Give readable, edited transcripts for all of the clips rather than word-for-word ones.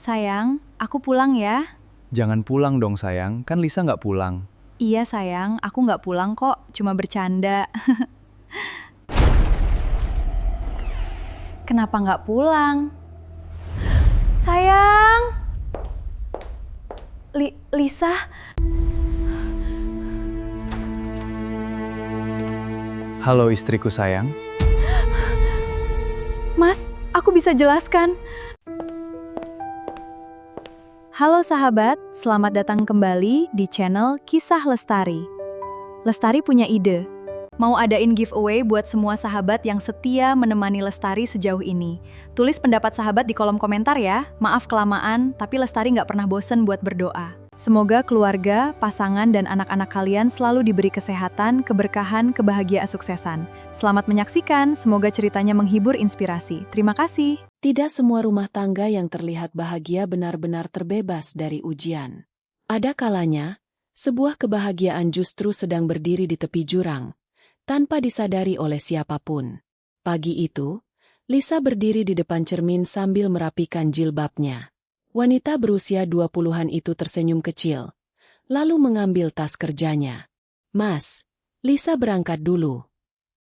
Sayang, aku pulang ya. Jangan pulang dong sayang, kan Lisa nggak pulang. Iya sayang, aku nggak pulang kok, cuma bercanda. Kenapa nggak pulang? Sayang! Lisa? Halo istriku sayang. Mas, aku bisa jelaskan. Halo sahabat, selamat datang kembali di channel Kisah Lestari. Lestari punya ide. Mau adain giveaway buat semua sahabat yang setia menemani Lestari sejauh ini. Tulis pendapat sahabat di kolom komentar ya. Maaf kelamaan, tapi Lestari nggak pernah bosen buat berdoa. Semoga keluarga, pasangan, dan anak-anak kalian selalu diberi kesehatan, keberkahan, kebahagiaan, suksesan. Selamat menyaksikan, semoga ceritanya menghibur inspirasi. Terima kasih. Tidak semua rumah tangga yang terlihat bahagia benar-benar terbebas dari ujian. Ada kalanya, sebuah kebahagiaan justru sedang berdiri di tepi jurang, tanpa disadari oleh siapapun. Pagi itu, Lisa berdiri di depan cermin sambil merapikan jilbabnya. Wanita berusia 20-an itu tersenyum kecil, lalu mengambil tas kerjanya. "Mas, Lisa berangkat dulu."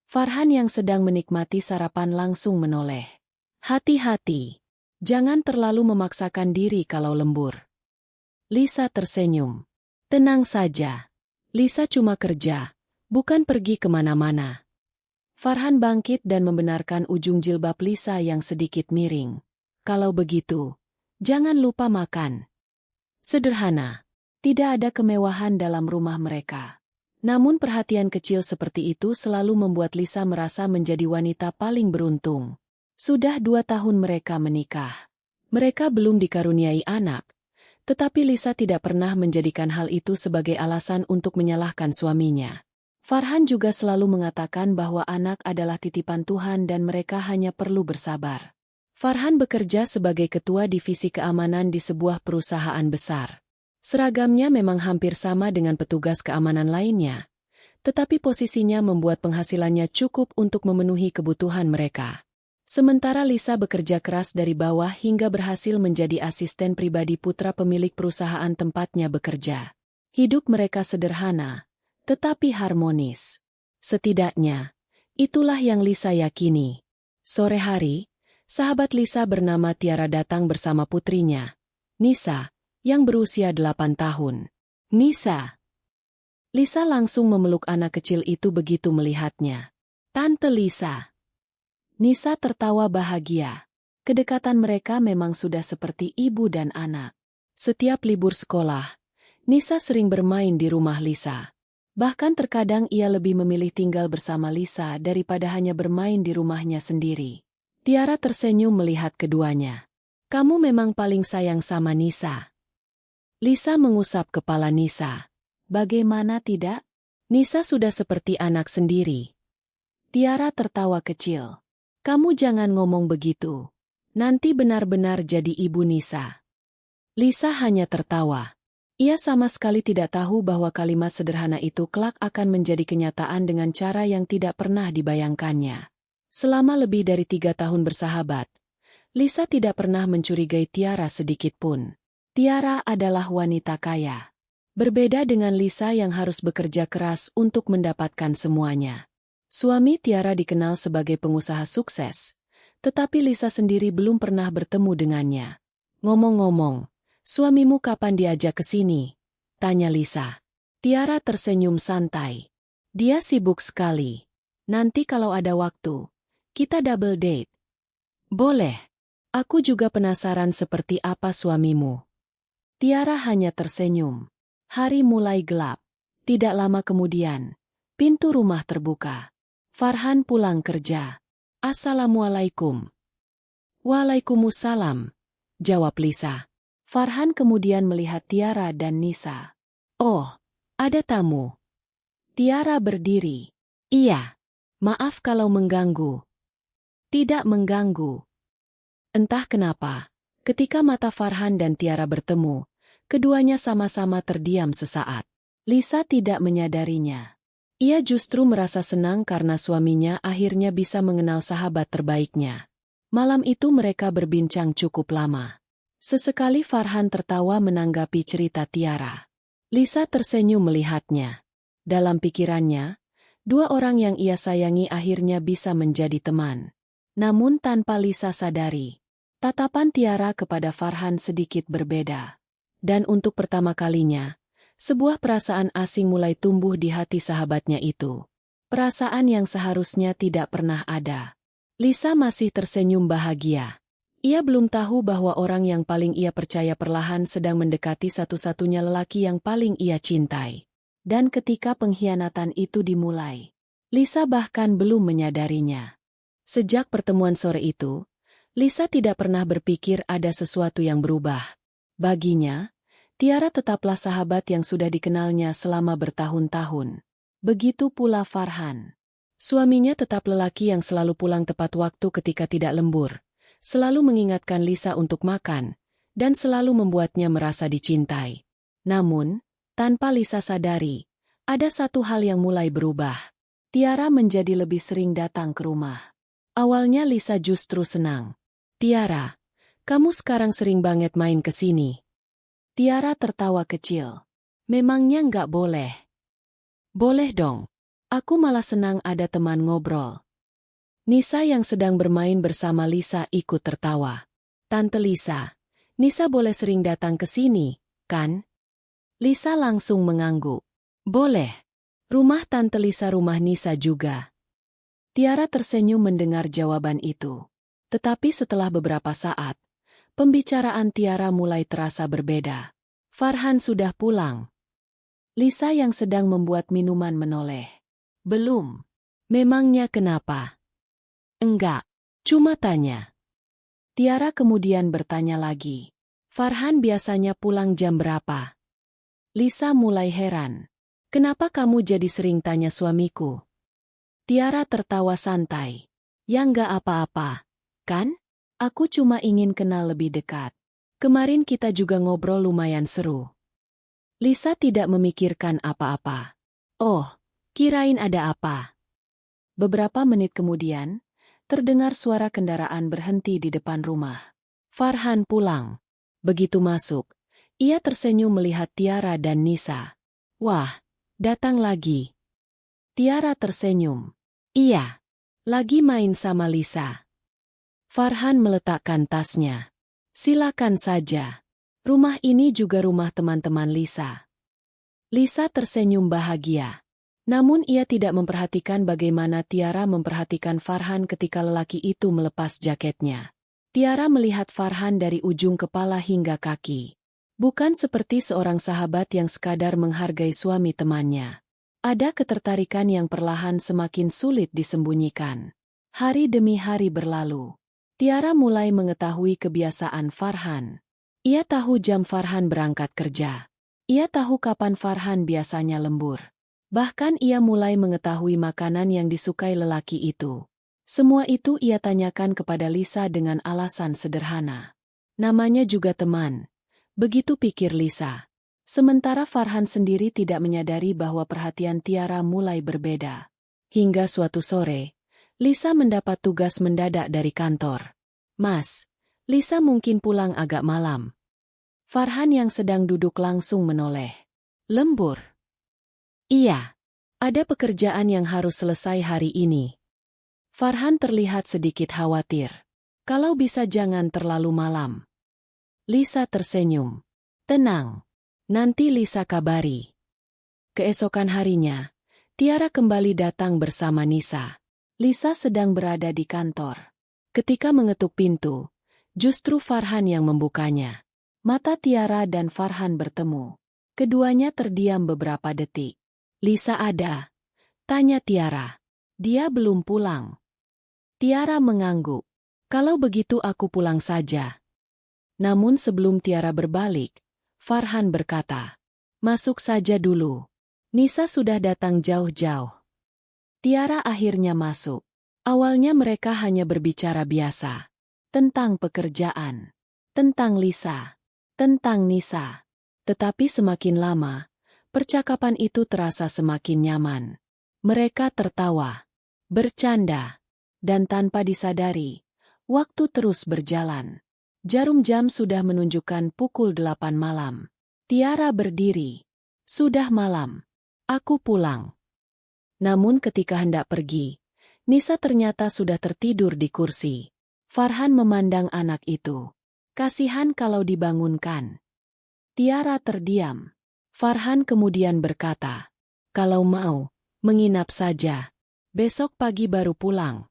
Farhan yang sedang menikmati sarapan langsung menoleh. "Hati-hati, jangan terlalu memaksakan diri kalau lembur." Lisa tersenyum. "Tenang saja, Lisa cuma kerja, bukan pergi kemana-mana." Farhan bangkit dan membenarkan ujung jilbab Lisa yang sedikit miring. "Kalau begitu, jangan lupa makan." Sederhana, tidak ada kemewahan dalam rumah mereka. Namun perhatian kecil seperti itu selalu membuat Lisa merasa menjadi wanita paling beruntung. Sudah 2 tahun mereka menikah. Mereka belum dikaruniai anak, tetapi Lisa tidak pernah menjadikan hal itu sebagai alasan untuk menyalahkan suaminya. Farhan juga selalu mengatakan bahwa anak adalah titipan Tuhan dan mereka hanya perlu bersabar. Farhan bekerja sebagai ketua divisi keamanan di sebuah perusahaan besar. Seragamnya memang hampir sama dengan petugas keamanan lainnya, tetapi posisinya membuat penghasilannya cukup untuk memenuhi kebutuhan mereka. Sementara Lisa bekerja keras dari bawah hingga berhasil menjadi asisten pribadi putra pemilik perusahaan tempatnya bekerja. Hidup mereka sederhana, tetapi harmonis. Setidaknya, itulah yang Lisa yakini. Sore hari, sahabat Lisa bernama Tiara datang bersama putrinya, Nisa, yang berusia 8 tahun. "Nisa." Lisa langsung memeluk anak kecil itu begitu melihatnya. "Tante Lisa." Nisa tertawa bahagia. Kedekatan mereka memang sudah seperti ibu dan anak. Setiap libur sekolah, Nisa sering bermain di rumah Lisa. Bahkan terkadang ia lebih memilih tinggal bersama Lisa daripada hanya bermain di rumahnya sendiri. Tiara tersenyum melihat keduanya. "Kamu memang paling sayang sama Nisa." Lisa mengusap kepala Nisa. "Bagaimana tidak? Nisa sudah seperti anak sendiri." Tiara tertawa kecil. "Kamu jangan ngomong begitu. Nanti benar-benar jadi ibu Nisa." Lisa hanya tertawa. Ia sama sekali tidak tahu bahwa kalimat sederhana itu kelak akan menjadi kenyataan dengan cara yang tidak pernah dibayangkannya. Selama lebih dari 3 tahun bersahabat, Lisa tidak pernah mencurigai Tiara sedikit pun. Tiara adalah wanita kaya. Berbeda dengan Lisa yang harus bekerja keras untuk mendapatkan semuanya. Suami Tiara dikenal sebagai pengusaha sukses, tetapi Lisa sendiri belum pernah bertemu dengannya. "Ngomong-ngomong, suamimu kapan diajak ke sini?" tanya Lisa. Tiara tersenyum santai. "Dia sibuk sekali. Nanti kalau ada waktu, kita double date." "Boleh. Aku juga penasaran seperti apa suamimu." Tiara hanya tersenyum. Hari mulai gelap. Tidak lama kemudian, pintu rumah terbuka. Farhan pulang kerja. "Assalamualaikum." "Waalaikumsalam," jawab Lisa. Farhan kemudian melihat Tiara dan Nisa. "Oh, ada tamu." Tiara berdiri. "Iya. Maaf kalau mengganggu." "Tidak mengganggu." Entah kenapa, ketika mata Farhan dan Tiara bertemu, keduanya sama-sama terdiam sesaat. Lisa tidak menyadarinya. Ia justru merasa senang karena suaminya akhirnya bisa mengenal sahabat terbaiknya. Malam itu mereka berbincang cukup lama. Sesekali Farhan tertawa menanggapi cerita Tiara. Lisa tersenyum melihatnya. Dalam pikirannya, dua orang yang ia sayangi akhirnya bisa menjadi teman. Namun tanpa Lisa sadari, tatapan Tiara kepada Farhan sedikit berbeda. Dan untuk pertama kalinya, sebuah perasaan asing mulai tumbuh di hati sahabatnya itu. Perasaan yang seharusnya tidak pernah ada. Lisa masih tersenyum bahagia. Ia belum tahu bahwa orang yang paling ia percaya perlahan sedang mendekati satu-satunya lelaki yang paling ia cintai. Dan ketika pengkhianatan itu dimulai, Lisa bahkan belum menyadarinya. Sejak pertemuan sore itu, Lisa tidak pernah berpikir ada sesuatu yang berubah. Baginya, Tiara tetaplah sahabat yang sudah dikenalnya selama bertahun-tahun. Begitu pula Farhan. Suaminya tetap lelaki yang selalu pulang tepat waktu ketika tidak lembur, selalu mengingatkan Lisa untuk makan, dan selalu membuatnya merasa dicintai. Namun, tanpa Lisa sadari, ada satu hal yang mulai berubah. Tiara menjadi lebih sering datang ke rumah. Awalnya Lisa justru senang. "Tiara, kamu sekarang sering banget main ke sini." Tiara tertawa kecil. "Memangnya nggak boleh?" "Boleh dong. Aku malah senang ada teman ngobrol." Nisa yang sedang bermain bersama Lisa ikut tertawa. "Tante Lisa, Nisa boleh sering datang ke sini, kan?" Lisa langsung mengangguk. "Boleh. Rumah Tante Lisa rumah Nisa juga." Tiara tersenyum mendengar jawaban itu. Tetapi setelah beberapa saat, pembicaraan Tiara mulai terasa berbeda. Farhan sudah pulang. Lisa yang sedang membuat minuman menoleh. "Belum. Memangnya kenapa?" "Enggak, cuma tanya." Tiara kemudian bertanya lagi. "Farhan biasanya pulang jam berapa?" Lisa mulai heran. "Kenapa kamu jadi sering tanya suamiku?" Tiara tertawa santai. "Ya enggak apa-apa, kan? Aku cuma ingin kenal lebih dekat. Kemarin kita juga ngobrol lumayan seru." Lisa tidak memikirkan apa-apa. "Oh, kirain ada apa." Beberapa menit kemudian, terdengar suara kendaraan berhenti di depan rumah. Farhan pulang. Begitu masuk, ia tersenyum melihat Tiara dan Nisa. "Wah, datang lagi." Tiara tersenyum. "Iya, lagi main sama Lisa." Farhan meletakkan tasnya. "Silakan saja. Rumah ini juga rumah teman-teman Lisa." Lisa tersenyum bahagia. Namun ia tidak memperhatikan bagaimana Tiara memperhatikan Farhan ketika lelaki itu melepas jaketnya. Tiara melihat Farhan dari ujung kepala hingga kaki. Bukan seperti seorang sahabat yang sekadar menghargai suami temannya. Ada ketertarikan yang perlahan semakin sulit disembunyikan. Hari demi hari berlalu. Tiara mulai mengetahui kebiasaan Farhan. Ia tahu jam Farhan berangkat kerja. Ia tahu kapan Farhan biasanya lembur. Bahkan ia mulai mengetahui makanan yang disukai lelaki itu. Semua itu ia tanyakan kepada Lisa dengan alasan sederhana. Namanya juga teman. Begitu pikir Lisa. Sementara Farhan sendiri tidak menyadari bahwa perhatian Tiara mulai berbeda. Hingga suatu sore, Lisa mendapat tugas mendadak dari kantor. "Mas, Lisa mungkin pulang agak malam." Farhan yang sedang duduk langsung menoleh. "Lembur?" "Iya, ada pekerjaan yang harus selesai hari ini." Farhan terlihat sedikit khawatir. "Kalau bisa jangan terlalu malam." Lisa tersenyum. "Tenang, nanti Lisa kabari." Keesokan harinya, Tiara kembali datang bersama Nisa. Lisa sedang berada di kantor. Ketika mengetuk pintu, justru Farhan yang membukanya. Mata Tiara dan Farhan bertemu. Keduanya terdiam beberapa detik. "Lisa ada?" tanya Tiara. "Dia belum pulang." Tiara mengangguk. "Kalau begitu aku pulang saja." Namun sebelum Tiara berbalik, Farhan berkata, "Masuk saja dulu. Nisa sudah datang jauh-jauh." Tiara akhirnya masuk. Awalnya mereka hanya berbicara biasa. Tentang pekerjaan. Tentang Lisa. Tentang Nisa. Tetapi semakin lama, percakapan itu terasa semakin nyaman. Mereka tertawa, bercanda, dan tanpa disadari, waktu terus berjalan. Jarum jam sudah menunjukkan pukul 8 malam. Tiara berdiri. Sudah malam. Aku pulang. Namun ketika hendak pergi, Nisa ternyata sudah tertidur di kursi. Farhan memandang anak itu. Kasihan kalau dibangunkan. Tiara terdiam. Farhan kemudian berkata, "Kalau mau, menginap saja. Besok pagi baru pulang."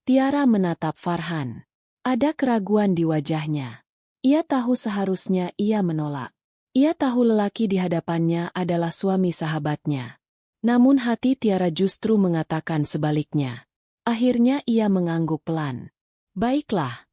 Tiara menatap Farhan. Ada keraguan di wajahnya. Ia tahu seharusnya ia menolak. Ia tahu lelaki di hadapannya adalah suami sahabatnya. Namun hati Tiara justru mengatakan sebaliknya. Akhirnya ia mengangguk pelan. "Baiklah."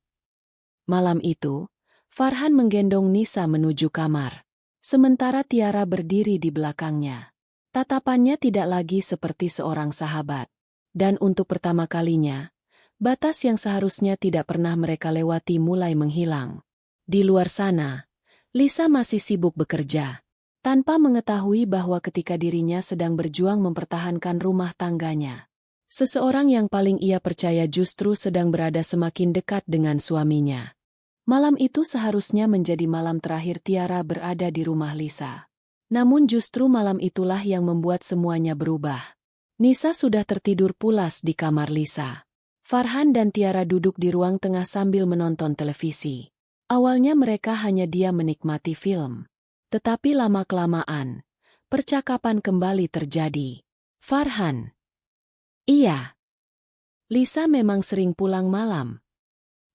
Malam itu, Farhan menggendong Nisa menuju kamar. Sementara Tiara berdiri di belakangnya. Tatapannya tidak lagi seperti seorang sahabat. Dan untuk pertama kalinya, batas yang seharusnya tidak pernah mereka lewati mulai menghilang. Di luar sana, Lisa masih sibuk bekerja, tanpa mengetahui bahwa ketika dirinya sedang berjuang mempertahankan rumah tangganya, seseorang yang paling ia percaya justru sedang berada semakin dekat dengan suaminya. Malam itu seharusnya menjadi malam terakhir Tiara berada di rumah Lisa. Namun justru malam itulah yang membuat semuanya berubah. Nisa sudah tertidur pulas di kamar Lisa. Farhan dan Tiara duduk di ruang tengah sambil menonton televisi. Awalnya mereka hanya diam menikmati film. Tetapi lama-kelamaan, percakapan kembali terjadi. "Farhan." "Iya." "Lisa memang sering pulang malam."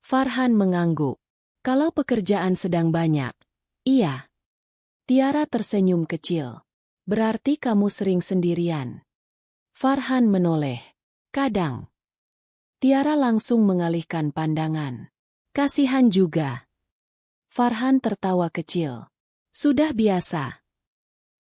Farhan mengangguk. "Kalau pekerjaan sedang banyak." "Iya." Tiara tersenyum kecil. "Berarti kamu sering sendirian." Farhan menoleh. "Kadang." Tiara langsung mengalihkan pandangan. "Kasihan juga." Farhan tertawa kecil. "Sudah biasa."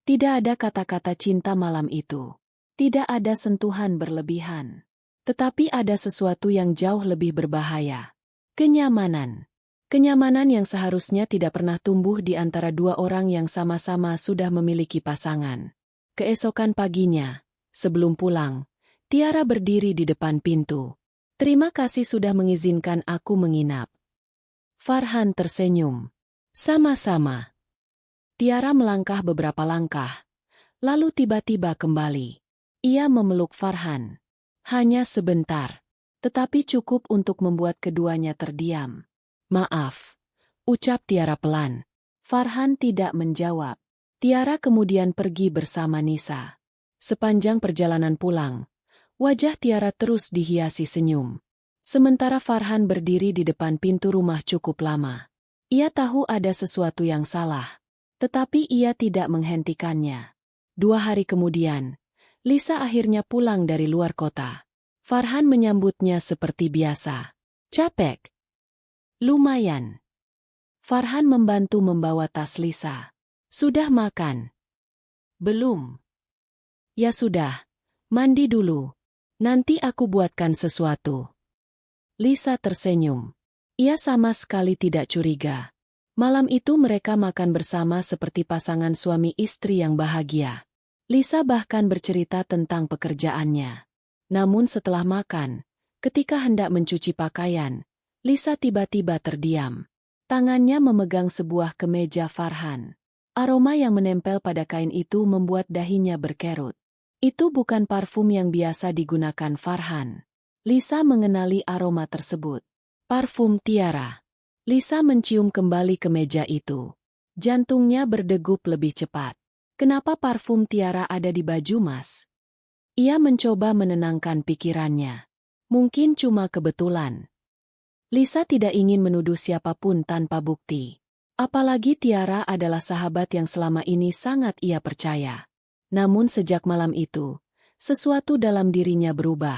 Tidak ada kata-kata cinta malam itu. Tidak ada sentuhan berlebihan. Tetapi ada sesuatu yang jauh lebih berbahaya. Kenyamanan. Kenyamanan yang seharusnya tidak pernah tumbuh di antara dua orang yang sama-sama sudah memiliki pasangan. Keesokan paginya, sebelum pulang, Tiara berdiri di depan pintu. "Terima kasih sudah mengizinkan aku menginap." Farhan tersenyum. "Sama-sama." Tiara melangkah beberapa langkah, lalu tiba-tiba kembali. Ia memeluk Farhan. Hanya sebentar, tetapi cukup untuk membuat keduanya terdiam. "Maaf," ucap Tiara pelan. Farhan tidak menjawab. Tiara kemudian pergi bersama Nisa. Sepanjang perjalanan pulang, wajah Tiara terus dihiasi senyum. Sementara Farhan berdiri di depan pintu rumah cukup lama. Ia tahu ada sesuatu yang salah, tetapi ia tidak menghentikannya. 2 hari kemudian, Lisa akhirnya pulang dari luar kota. Farhan menyambutnya seperti biasa. "Capek?" "Lumayan." Farhan membantu membawa tas Lisa. "Sudah makan?" "Belum." "Ya sudah, mandi dulu. Nanti aku buatkan sesuatu." Lisa tersenyum. Ia sama sekali tidak curiga. Malam itu mereka makan bersama seperti pasangan suami istri yang bahagia. Lisa bahkan bercerita tentang pekerjaannya. Namun setelah makan, ketika hendak mencuci pakaian, Lisa tiba-tiba terdiam. Tangannya memegang sebuah kemeja Farhan. Aroma yang menempel pada kain itu membuat dahinya berkerut. Itu bukan parfum yang biasa digunakan Farhan. Lisa mengenali aroma tersebut. Parfum Tiara. Lisa mencium kembali kemeja itu. Jantungnya berdegup lebih cepat. Kenapa parfum Tiara ada di baju Mas? Ia mencoba menenangkan pikirannya. Mungkin cuma kebetulan. Lisa tidak ingin menuduh siapapun tanpa bukti. Apalagi Tiara adalah sahabat yang selama ini sangat ia percaya. Namun sejak malam itu, sesuatu dalam dirinya berubah.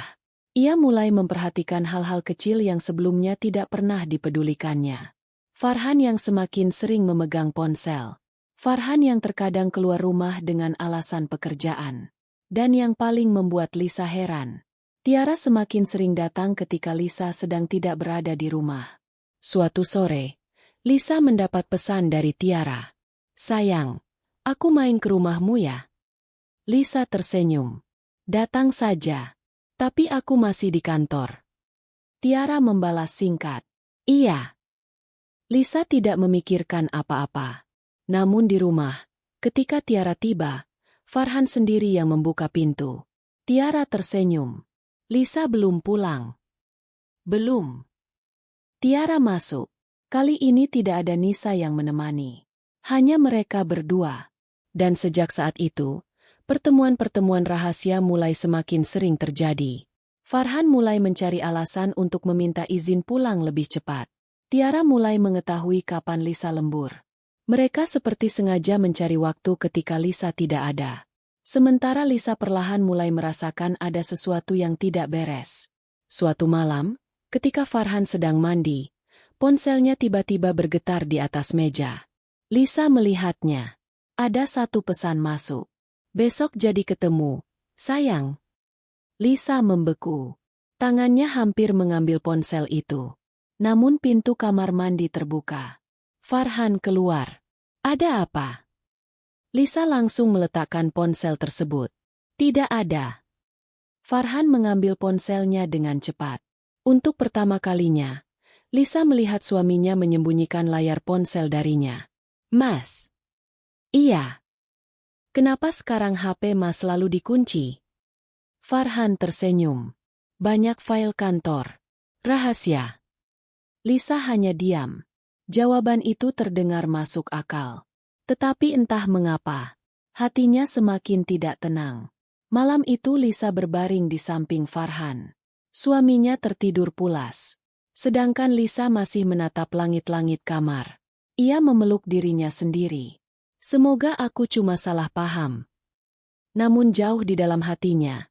Ia mulai memperhatikan hal-hal kecil yang sebelumnya tidak pernah dipedulikannya. Farhan yang semakin sering memegang ponsel. Farhan yang terkadang keluar rumah dengan alasan pekerjaan. Dan yang paling membuat Lisa heran, Tiara semakin sering datang ketika Lisa sedang tidak berada di rumah. Suatu sore, Lisa mendapat pesan dari Tiara. "Sayang, aku main ke rumahmu ya?" Lisa tersenyum. "Datang saja. Tapi aku masih di kantor." Tiara membalas singkat. "Iya." Lisa tidak memikirkan apa-apa. Namun di rumah, ketika Tiara tiba, Farhan sendiri yang membuka pintu. Tiara tersenyum. Lisa belum pulang. Belum. Tiara masuk. Kali ini tidak ada Nisa yang menemani. Hanya mereka berdua. Dan sejak saat itu, pertemuan-pertemuan rahasia mulai semakin sering terjadi. Farhan mulai mencari alasan untuk meminta izin pulang lebih cepat. Tiara mulai mengetahui kapan Lisa lembur. Mereka seperti sengaja mencari waktu ketika Lisa tidak ada. Sementara Lisa perlahan mulai merasakan ada sesuatu yang tidak beres. Suatu malam, ketika Farhan sedang mandi, ponselnya tiba-tiba bergetar di atas meja. Lisa melihatnya. Ada satu pesan masuk. Besok jadi ketemu, sayang. Lisa membeku. Tangannya hampir mengambil ponsel itu. Namun pintu kamar mandi terbuka. Farhan keluar. Ada apa? Lisa langsung meletakkan ponsel tersebut. Tidak ada. Farhan mengambil ponselnya dengan cepat. Untuk pertama kalinya, Lisa melihat suaminya menyembunyikan layar ponsel darinya. Mas. Iya. Kenapa sekarang HP Mas selalu dikunci? Farhan tersenyum. Banyak file kantor. Rahasia. Lisa hanya diam. Jawaban itu terdengar masuk akal. Tetapi entah mengapa, hatinya semakin tidak tenang. Malam itu Lisa berbaring di samping Farhan. Suaminya tertidur pulas. Sedangkan Lisa masih menatap langit-langit kamar. Ia memeluk dirinya sendiri. Semoga aku cuma salah paham. Namun jauh di dalam hatinya,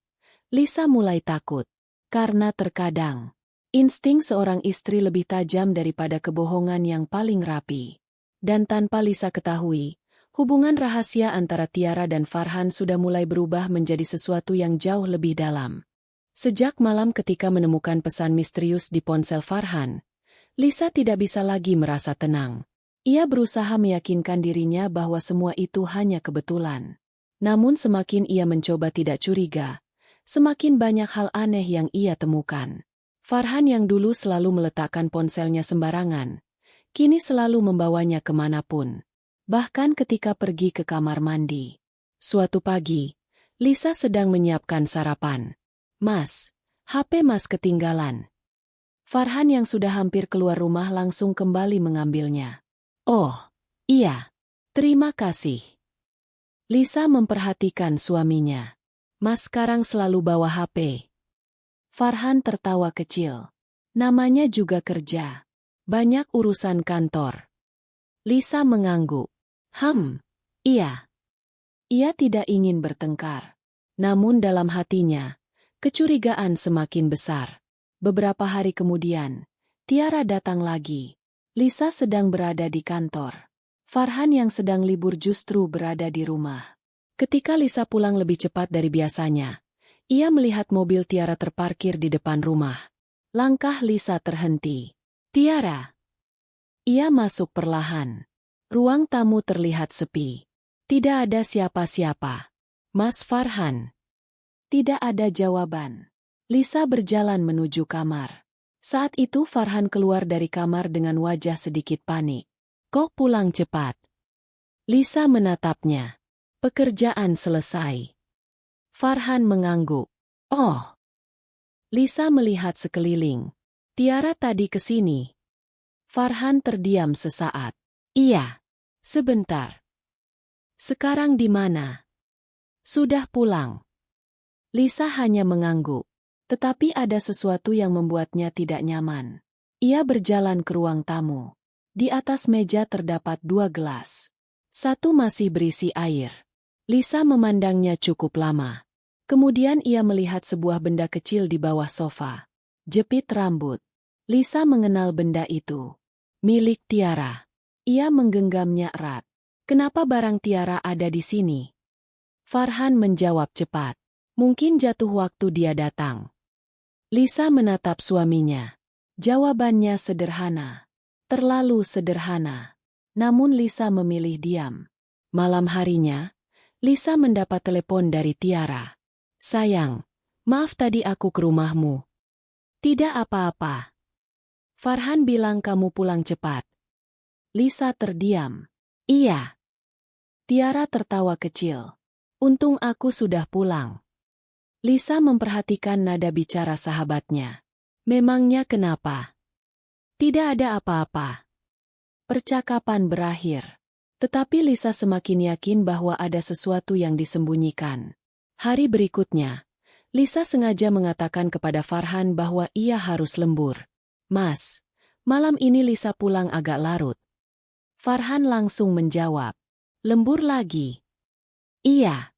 Lisa mulai takut. Karena terkadang, insting seorang istri lebih tajam daripada kebohongan yang paling rapi. Dan tanpa Lisa ketahui, hubungan rahasia antara Tiara dan Farhan sudah mulai berubah menjadi sesuatu yang jauh lebih dalam. Sejak malam ketika menemukan pesan misterius di ponsel Farhan, Lisa tidak bisa lagi merasa tenang. Ia berusaha meyakinkan dirinya bahwa semua itu hanya kebetulan. Namun semakin ia mencoba tidak curiga, semakin banyak hal aneh yang ia temukan. Farhan yang dulu selalu meletakkan ponselnya sembarangan, kini selalu membawanya kemanapun. Bahkan ketika pergi ke kamar mandi. Suatu pagi, Lisa sedang menyiapkan sarapan. Mas, HP Mas ketinggalan. Farhan yang sudah hampir keluar rumah langsung kembali mengambilnya. Oh, iya. Terima kasih. Lisa memperhatikan suaminya. Mas sekarang selalu bawa HP. Farhan tertawa kecil. Namanya juga kerja. Banyak urusan kantor. Lisa mengangguk. Iya. Ia tidak ingin bertengkar. Namun dalam hatinya, kecurigaan semakin besar. Beberapa hari kemudian, Tiara datang lagi. Lisa sedang berada di kantor. Farhan yang sedang libur justru berada di rumah. Ketika Lisa pulang lebih cepat dari biasanya, ia melihat mobil Tiara terparkir di depan rumah. Langkah Lisa terhenti. Tiara. Ia masuk perlahan. Ruang tamu terlihat sepi. Tidak ada siapa-siapa. Mas Farhan. Tidak ada jawaban. Lisa berjalan menuju kamar. Saat itu Farhan keluar dari kamar dengan wajah sedikit panik. Kok pulang cepat? Lisa menatapnya. Pekerjaan selesai. Farhan mengangguk. Oh. Lisa melihat sekeliling. Tiara tadi ke sini. Farhan terdiam sesaat. Iya. Sebentar. Sekarang di mana? Sudah pulang. Lisa hanya mengangguk. Tetapi ada sesuatu yang membuatnya tidak nyaman. Ia berjalan ke ruang tamu. Di atas meja terdapat 2 gelas. Satu masih berisi air. Lisa memandangnya cukup lama. Kemudian ia melihat sebuah benda kecil di bawah sofa. Jepit rambut. Lisa mengenal benda itu. Milik Tiara. Ia menggenggamnya erat. Kenapa barang Tiara ada di sini? Farhan menjawab cepat. Mungkin jatuh waktu dia datang. Lisa menatap suaminya. Jawabannya sederhana. Terlalu sederhana. Namun Lisa memilih diam. Malam harinya, Lisa mendapat telepon dari Tiara. Sayang, maaf tadi aku ke rumahmu. Tidak apa-apa. Farhan bilang kamu pulang cepat. Lisa terdiam. Iya. Tiara tertawa kecil. Untung aku sudah pulang. Lisa memperhatikan nada bicara sahabatnya. Memangnya kenapa? Tidak ada apa-apa. Percakapan berakhir. Tetapi Lisa semakin yakin bahwa ada sesuatu yang disembunyikan. Hari berikutnya, Lisa sengaja mengatakan kepada Farhan bahwa ia harus lembur. Mas, malam ini Lisa pulang agak larut. Farhan langsung menjawab. Lembur lagi? Iya.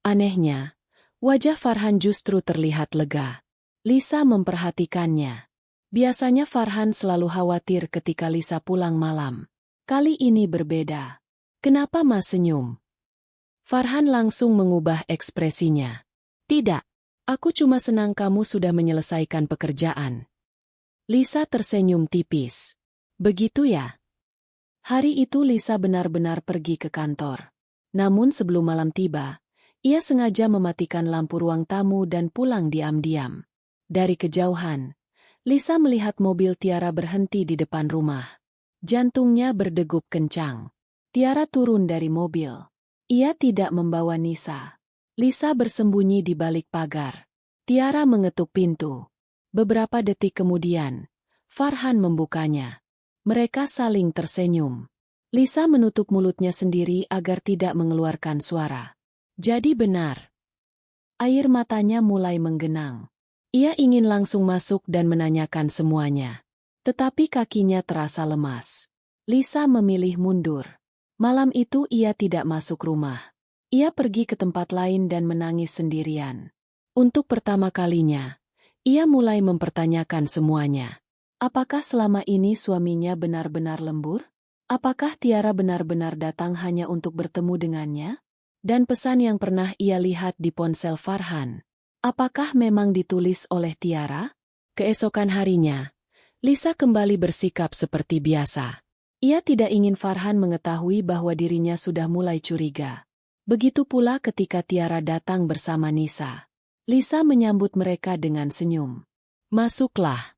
Anehnya, wajah Farhan justru terlihat lega. Lisa memperhatikannya. Biasanya Farhan selalu khawatir ketika Lisa pulang malam. Kali ini berbeda. Kenapa Mas senyum? Farhan langsung mengubah ekspresinya. Tidak, aku cuma senang kamu sudah menyelesaikan pekerjaan. Lisa tersenyum tipis. Begitu ya? Hari itu Lisa benar-benar pergi ke kantor. Namun sebelum malam tiba, ia sengaja mematikan lampu ruang tamu dan pulang diam-diam. Dari kejauhan, Lisa melihat mobil Tiara berhenti di depan rumah. Jantungnya berdegup kencang. Tiara turun dari mobil. Ia tidak membawa Nisa. Lisa bersembunyi di balik pagar. Tiara mengetuk pintu. Beberapa detik kemudian, Farhan membukanya. Mereka saling tersenyum. Lisa menutup mulutnya sendiri agar tidak mengeluarkan suara. Jadi benar. Air matanya mulai menggenang. Ia ingin langsung masuk dan menanyakan semuanya. Tetapi kakinya terasa lemas. Lisa memilih mundur. Malam itu ia tidak masuk rumah. Ia pergi ke tempat lain dan menangis sendirian. Untuk pertama kalinya, ia mulai mempertanyakan semuanya. Apakah selama ini suaminya benar-benar lembur? Apakah Tiara benar-benar datang hanya untuk bertemu dengannya? Dan pesan yang pernah ia lihat di ponsel Farhan, apakah memang ditulis oleh Tiara? Keesokan harinya, Lisa kembali bersikap seperti biasa. Ia tidak ingin Farhan mengetahui bahwa dirinya sudah mulai curiga. Begitu pula ketika Tiara datang bersama Nisa. Lisa menyambut mereka dengan senyum. Masuklah.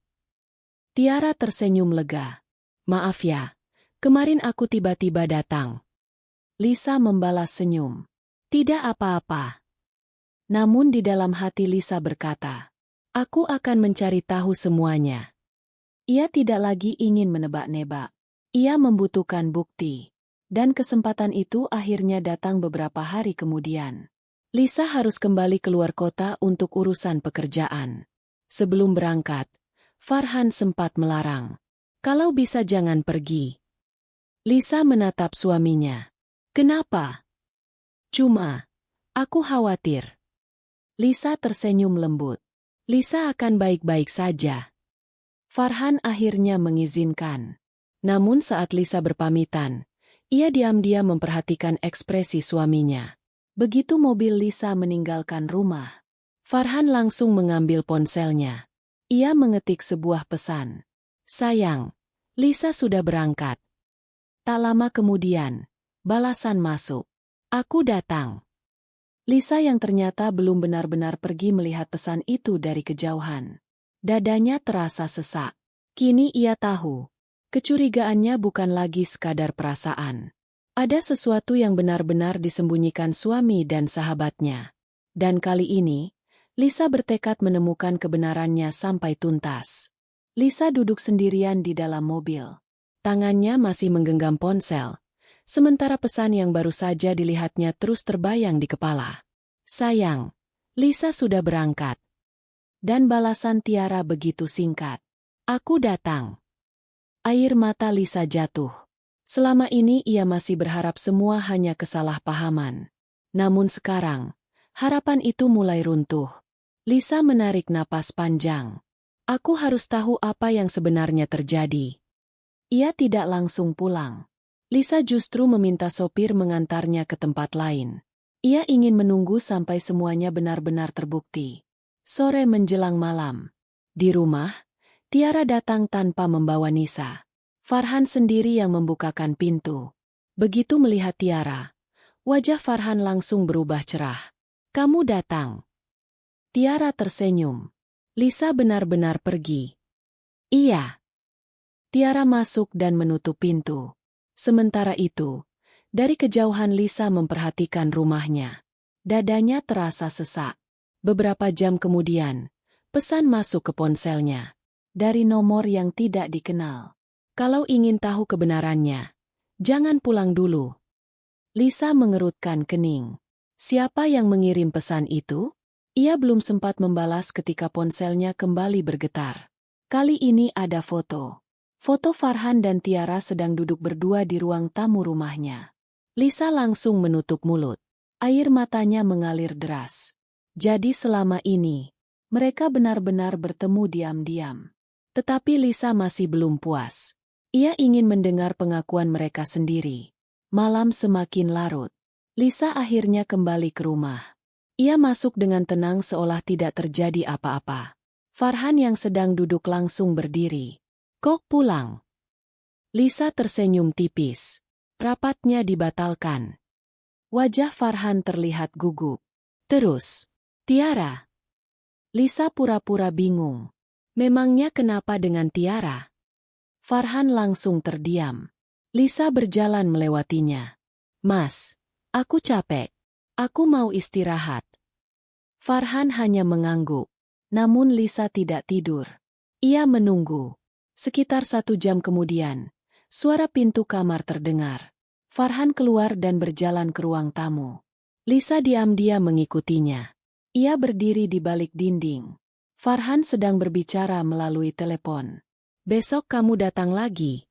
Tiara tersenyum lega. Maaf ya, kemarin aku tiba-tiba datang. Lisa membalas senyum. Tidak apa-apa. Namun di dalam hati Lisa berkata, aku akan mencari tahu semuanya. Ia tidak lagi ingin menebak-nebak. Ia membutuhkan bukti. Dan kesempatan itu akhirnya datang beberapa hari kemudian. Lisa harus kembali keluar kota untuk urusan pekerjaan. Sebelum berangkat, Farhan sempat melarang. Kalau bisa jangan pergi. Lisa menatap suaminya. Kenapa? Cuma, aku khawatir. Lisa tersenyum lembut. Lisa akan baik-baik saja. Farhan akhirnya mengizinkan. Namun saat Lisa berpamitan, ia diam-diam memperhatikan ekspresi suaminya. Begitu mobil Lisa meninggalkan rumah, Farhan langsung mengambil ponselnya. Ia mengetik sebuah pesan. Sayang, Lisa sudah berangkat. Tak lama kemudian, balasan masuk. Aku datang. Lisa yang ternyata belum benar-benar pergi melihat pesan itu dari kejauhan. Dadanya terasa sesak. Kini ia tahu, kecurigaannya bukan lagi sekadar perasaan. Ada sesuatu yang benar-benar disembunyikan suami dan sahabatnya. Dan kali ini, Lisa bertekad menemukan kebenarannya sampai tuntas. Lisa duduk sendirian di dalam mobil. Tangannya masih menggenggam ponsel, sementara pesan yang baru saja dilihatnya terus terbayang di kepala. Sayang, Lisa sudah berangkat. Dan balasan Tiara begitu singkat. Aku datang. Air mata Lisa jatuh. Selama ini ia masih berharap semua hanya kesalahpahaman. Namun sekarang, harapan itu mulai runtuh. Lisa menarik napas panjang. Aku harus tahu apa yang sebenarnya terjadi. Ia tidak langsung pulang. Lisa justru meminta sopir mengantarnya ke tempat lain. Ia ingin menunggu sampai semuanya benar-benar terbukti. Sore menjelang malam. Di rumah, Tiara datang tanpa membawa Nisa. Farhan sendiri yang membukakan pintu. Begitu melihat Tiara, wajah Farhan langsung berubah cerah. Kamu datang. Tiara tersenyum. Lisa benar-benar pergi. Iya. Tiara masuk dan menutup pintu. Sementara itu, dari kejauhan Lisa memperhatikan rumahnya. Dadanya terasa sesak. Beberapa jam kemudian, pesan masuk ke ponselnya. Dari nomor yang tidak dikenal. Kalau ingin tahu kebenarannya, jangan pulang dulu. Lisa mengerutkan kening. Siapa yang mengirim pesan itu? Ia belum sempat membalas ketika ponselnya kembali bergetar. Kali ini ada foto. Foto Farhan dan Tiara sedang duduk berdua di ruang tamu rumahnya. Lisa langsung menutup mulut. Air matanya mengalir deras. Jadi selama ini, mereka benar-benar bertemu diam-diam. Tetapi Lisa masih belum puas. Ia ingin mendengar pengakuan mereka sendiri. Malam semakin larut. Lisa akhirnya kembali ke rumah. Ia masuk dengan tenang seolah tidak terjadi apa-apa. Farhan yang sedang duduk langsung berdiri. "Kok pulang?" Lisa tersenyum tipis. Rapatnya dibatalkan. Wajah Farhan terlihat gugup. "Terus, Tiara?" Lisa pura-pura bingung. Memangnya kenapa dengan Tiara? Farhan langsung terdiam. Lisa berjalan melewatinya. "Mas, aku capek. Aku mau istirahat." Farhan hanya mengangguk. Namun Lisa tidak tidur. Ia menunggu. Sekitar 1 jam kemudian, suara pintu kamar terdengar. Farhan keluar dan berjalan ke ruang tamu. Lisa diam-diam mengikutinya. Ia berdiri di balik dinding. Farhan sedang berbicara melalui telepon. "Besok kamu datang lagi."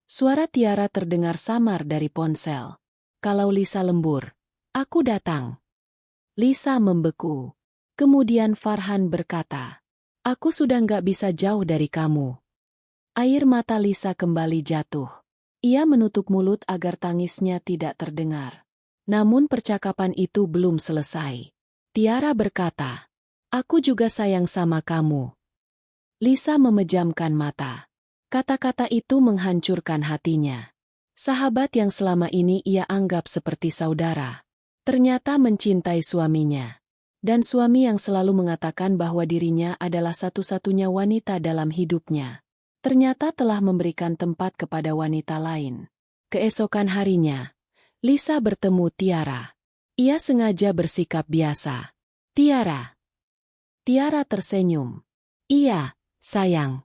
Suara Tiara terdengar samar dari ponsel. "Kalau Lisa lembur, aku datang." Lisa membeku. Kemudian Farhan berkata, "Aku sudah nggak bisa jauh dari kamu." Air mata Lisa kembali jatuh. Ia menutup mulut agar tangisnya tidak terdengar. Namun percakapan itu belum selesai. Tiara berkata, "Aku juga sayang sama kamu." Lisa memejamkan mata. Kata-kata itu menghancurkan hatinya. Sahabat yang selama ini ia anggap seperti saudara, ternyata mencintai suaminya. Dan suami yang selalu mengatakan bahwa dirinya adalah satu-satunya wanita dalam hidupnya, ternyata telah memberikan tempat kepada wanita lain. Keesokan harinya, Lisa bertemu Tiara. Ia sengaja bersikap biasa. "Tiara." Tiara tersenyum. "Iya, sayang."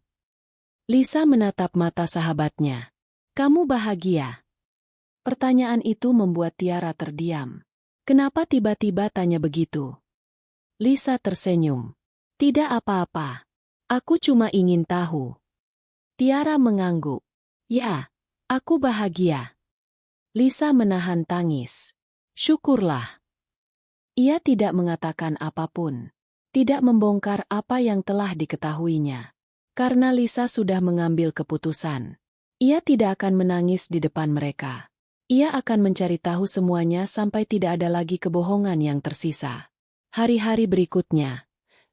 Lisa menatap mata sahabatnya. "Kamu bahagia?" Pertanyaan itu membuat Tiara terdiam. Kenapa tiba-tiba tanya begitu? Lisa tersenyum. "Tidak apa-apa. Aku cuma ingin tahu." Tiara mengangguk. "Ya, aku bahagia." Lisa menahan tangis. "Syukurlah." Ia tidak mengatakan apapun. Tidak membongkar apa yang telah diketahuinya. Karena Lisa sudah mengambil keputusan. Ia tidak akan menangis di depan mereka. Ia akan mencari tahu semuanya sampai tidak ada lagi kebohongan yang tersisa. Hari-hari berikutnya,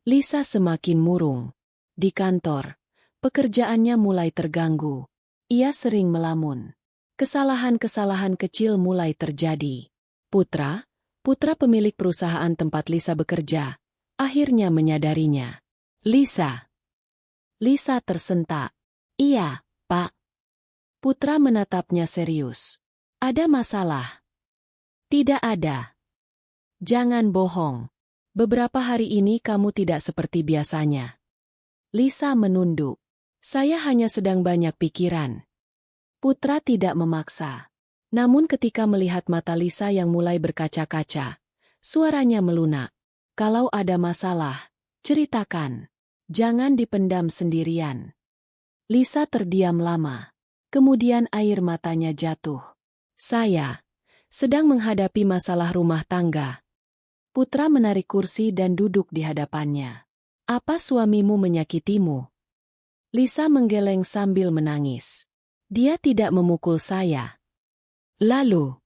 Lisa semakin murung. Di kantor, pekerjaannya mulai terganggu. Ia sering melamun. Kesalahan-kesalahan kecil mulai terjadi. Putra pemilik perusahaan tempat Lisa bekerja, akhirnya menyadarinya. "Lisa." Lisa tersentak. "Iya, Pak." Putra menatapnya serius. "Ada masalah?" "Tidak ada." "Jangan bohong. Beberapa hari ini kamu tidak seperti biasanya." Lisa menunduk. "Saya hanya sedang banyak pikiran." Putra tidak memaksa. Namun ketika melihat mata Lisa yang mulai berkaca-kaca, suaranya melunak. "Kalau ada masalah, ceritakan. Jangan dipendam sendirian." Lisa terdiam lama. Kemudian air matanya jatuh. "Saya sedang menghadapi masalah rumah tangga." Putra menarik kursi dan duduk di hadapannya. "Apa suamimu menyakitimu?" Lisa menggeleng sambil menangis. "Dia tidak memukul saya." "Lalu?"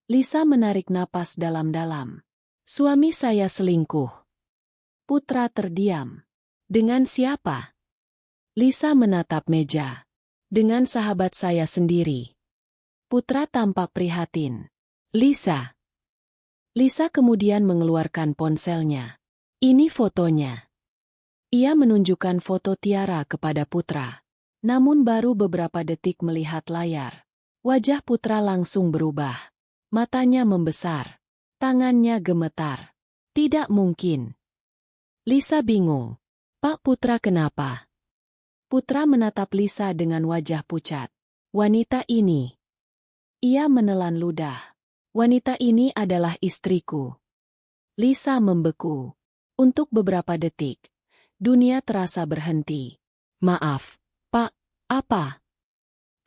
Lisa menarik napas dalam-dalam. "Suami saya selingkuh." Putra terdiam. "Dengan siapa?" Lisa menatap meja. "Dengan sahabat saya sendiri." Putra tampak prihatin. "Lisa." Lisa kemudian mengeluarkan ponselnya. "Ini fotonya." Ia menunjukkan foto Tiara kepada Putra. Namun baru beberapa detik melihat layar, wajah Putra langsung berubah. Matanya membesar. Tangannya gemetar. Tidak mungkin. Lisa bingung. Pak Putra kenapa? Putra menatap Lisa dengan wajah pucat. Wanita ini. Ia menelan ludah. Wanita ini adalah istriku. Lisa membeku. Untuk beberapa detik, dunia terasa berhenti. Maaf, Pak, apa?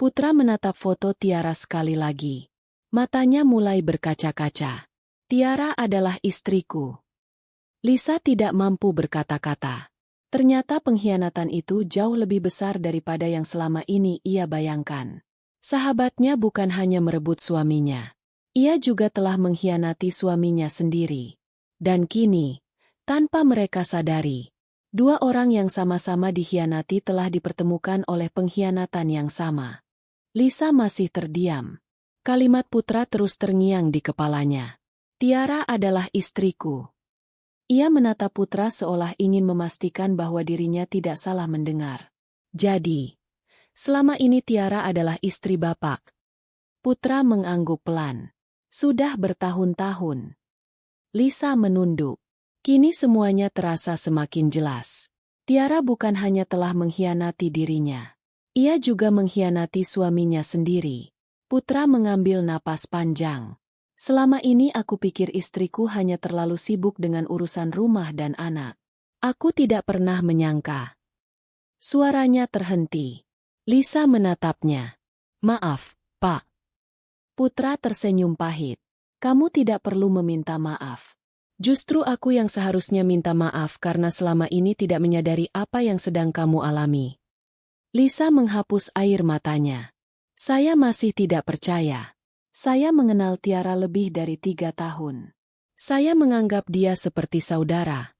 Putra menatap foto Tiara sekali lagi. Matanya mulai berkaca-kaca. Tiara adalah istriku. Lisa tidak mampu berkata-kata. Ternyata pengkhianatan itu jauh lebih besar daripada yang selama ini ia bayangkan. Sahabatnya bukan hanya merebut suaminya. Ia juga telah mengkhianati suaminya sendiri. Dan kini, tanpa mereka sadari, dua orang yang sama-sama dikhianati telah dipertemukan oleh pengkhianatan yang sama. Lisa masih terdiam. Kalimat Putra terus terngiang di kepalanya. Tiara adalah istriku. Ia menatap Putra seolah ingin memastikan bahwa dirinya tidak salah mendengar. Jadi, selama ini Tiara adalah istri Bapak. Putra mengangguk pelan. Sudah bertahun-tahun. Lisa menunduk. Kini semuanya terasa semakin jelas. Tiara bukan hanya telah mengkhianati dirinya. Ia juga mengkhianati suaminya sendiri. Putra mengambil napas panjang. Selama ini aku pikir istriku hanya terlalu sibuk dengan urusan rumah dan anak. Aku tidak pernah menyangka. Suaranya terhenti. Lisa menatapnya. Maaf, Pak. Putra tersenyum pahit. Kamu tidak perlu meminta maaf. Justru aku yang seharusnya minta maaf karena selama ini tidak menyadari apa yang sedang kamu alami. Lisa menghapus air matanya. Saya masih tidak percaya. Saya mengenal Tiara lebih dari 3 tahun. Saya menganggap dia seperti saudara.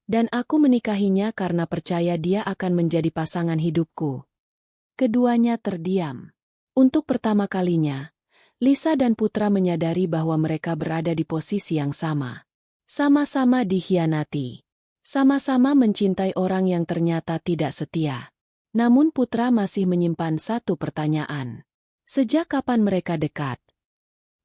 Dan aku menikahinya karena percaya dia akan menjadi pasangan hidupku. Keduanya terdiam. Untuk pertama kalinya, Lisa dan Putra menyadari bahwa mereka berada di posisi yang sama. Sama-sama dikhianati. Sama-sama mencintai orang yang ternyata tidak setia. Namun Putra masih menyimpan satu pertanyaan. Sejak kapan mereka dekat?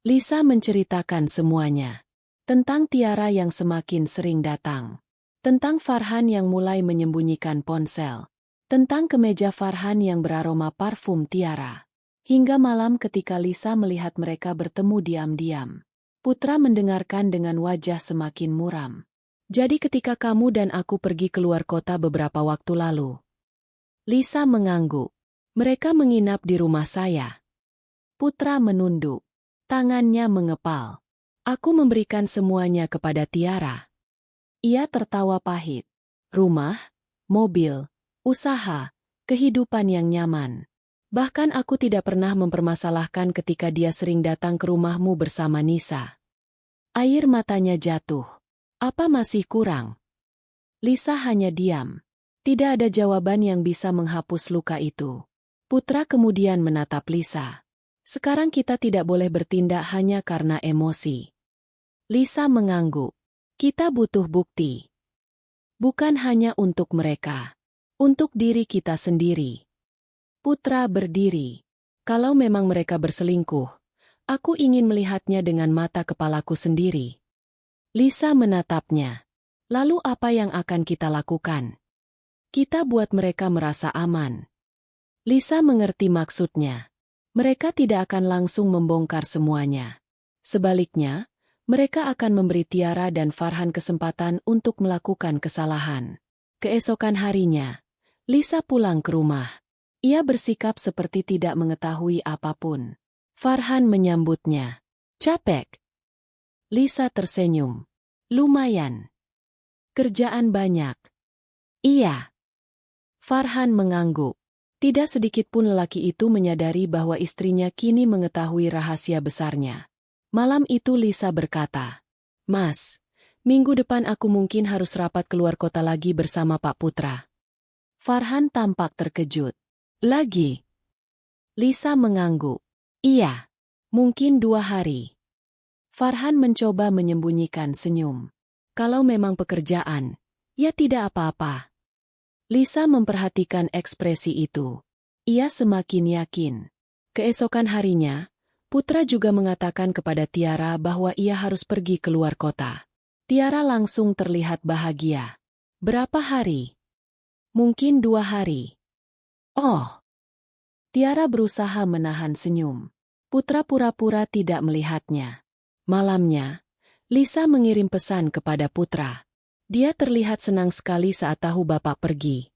Lisa menceritakan semuanya. Tentang Tiara yang semakin sering datang. Tentang Farhan yang mulai menyembunyikan ponsel. Tentang kemeja Farhan yang beraroma parfum Tiara. Hingga malam ketika Lisa melihat mereka bertemu diam-diam. Putra mendengarkan dengan wajah semakin muram. Jadi ketika kamu dan aku pergi keluar kota beberapa waktu lalu. Lisa mengangguk. Mereka menginap di rumah saya. Putra menunduk. Tangannya mengepal. Aku memberikan semuanya kepada Tiara. Ia tertawa pahit. Rumah, mobil, usaha, kehidupan yang nyaman. Bahkan aku tidak pernah mempermasalahkan ketika dia sering datang ke rumahmu bersama Nisa. Air matanya jatuh. Apa masih kurang? Lisa hanya diam. Tidak ada jawaban yang bisa menghapus luka itu. Putra kemudian menatap Lisa. Sekarang kita tidak boleh bertindak hanya karena emosi. Lisa mengangguk. Kita butuh bukti. Bukan hanya untuk mereka. Untuk diri kita sendiri. Putra berdiri. Kalau memang mereka berselingkuh, aku ingin melihatnya dengan mata kepalaku sendiri. Lisa menatapnya. Lalu apa yang akan kita lakukan? Kita buat mereka merasa aman. Lisa mengerti maksudnya. Mereka tidak akan langsung membongkar semuanya. Sebaliknya, mereka akan memberi Tiara dan Farhan kesempatan untuk melakukan kesalahan. Keesokan harinya, Lisa pulang ke rumah. Ia bersikap seperti tidak mengetahui apapun. Farhan menyambutnya. Capek? Lisa tersenyum. Lumayan. Kerjaan banyak. Iya. Farhan mengangguk. Tidak sedikit pun lelaki itu menyadari bahwa istrinya kini mengetahui rahasia besarnya. Malam itu Lisa berkata, Mas, minggu depan aku mungkin harus rapat keluar kota lagi bersama Pak Putra. Farhan tampak terkejut. Lagi? Lisa mengangguk. Iya, mungkin 2 hari. Farhan mencoba menyembunyikan senyum. Kalau memang pekerjaan, ya tidak apa-apa. Lisa memperhatikan ekspresi itu. Ia semakin yakin. Keesokan harinya, Putra juga mengatakan kepada Tiara bahwa ia harus pergi keluar kota. Tiara langsung terlihat bahagia. Berapa hari? Mungkin 2 hari. Oh. Tiara berusaha menahan senyum. Putra pura-pura tidak melihatnya. Malamnya, Lisa mengirim pesan kepada Putra. Dia terlihat senang sekali saat tahu bapak pergi.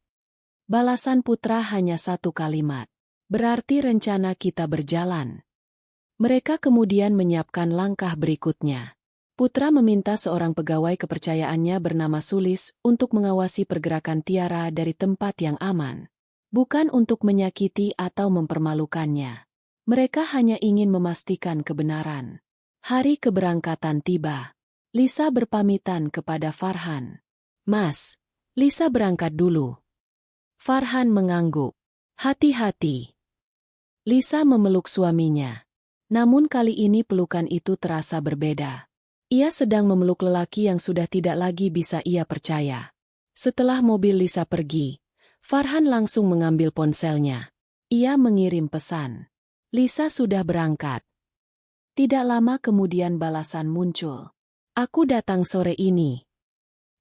Balasan Putra hanya 1 kalimat. Berarti rencana kita berjalan. Mereka kemudian menyiapkan langkah berikutnya. Putra meminta seorang pegawai kepercayaannya bernama Sulis untuk mengawasi pergerakan Tiara dari tempat yang aman. Bukan untuk menyakiti atau mempermalukannya. Mereka hanya ingin memastikan kebenaran. Hari keberangkatan tiba. Lisa berpamitan kepada Farhan. "Mas, Lisa berangkat dulu." Farhan mengangguk. "Hati-hati." Lisa memeluk suaminya. Namun kali ini pelukan itu terasa berbeda. Ia sedang memeluk lelaki yang sudah tidak lagi bisa ia percaya. Setelah mobil Lisa pergi, Farhan langsung mengambil ponselnya. Ia mengirim pesan. Lisa sudah berangkat. Tidak lama kemudian balasan muncul. "Aku datang sore ini."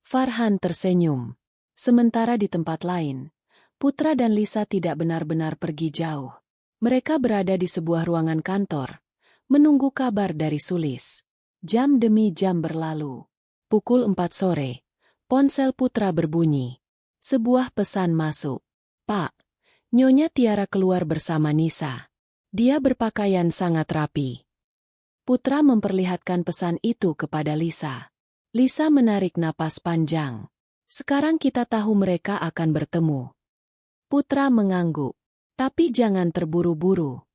Farhan tersenyum. Sementara di tempat lain, Putra dan Lisa tidak benar-benar pergi jauh. Mereka berada di sebuah ruangan kantor, menunggu kabar dari Sulis. Jam demi jam berlalu. Pukul 4 sore, ponsel Putra berbunyi. Sebuah pesan masuk. "Pak, Nyonya Tiara keluar bersama Nisa. Dia berpakaian sangat rapi." Putra memperlihatkan pesan itu kepada Lisa. Lisa menarik napas panjang. "Sekarang kita tahu mereka akan bertemu." Putra mengangguk. "Tapi jangan terburu-buru."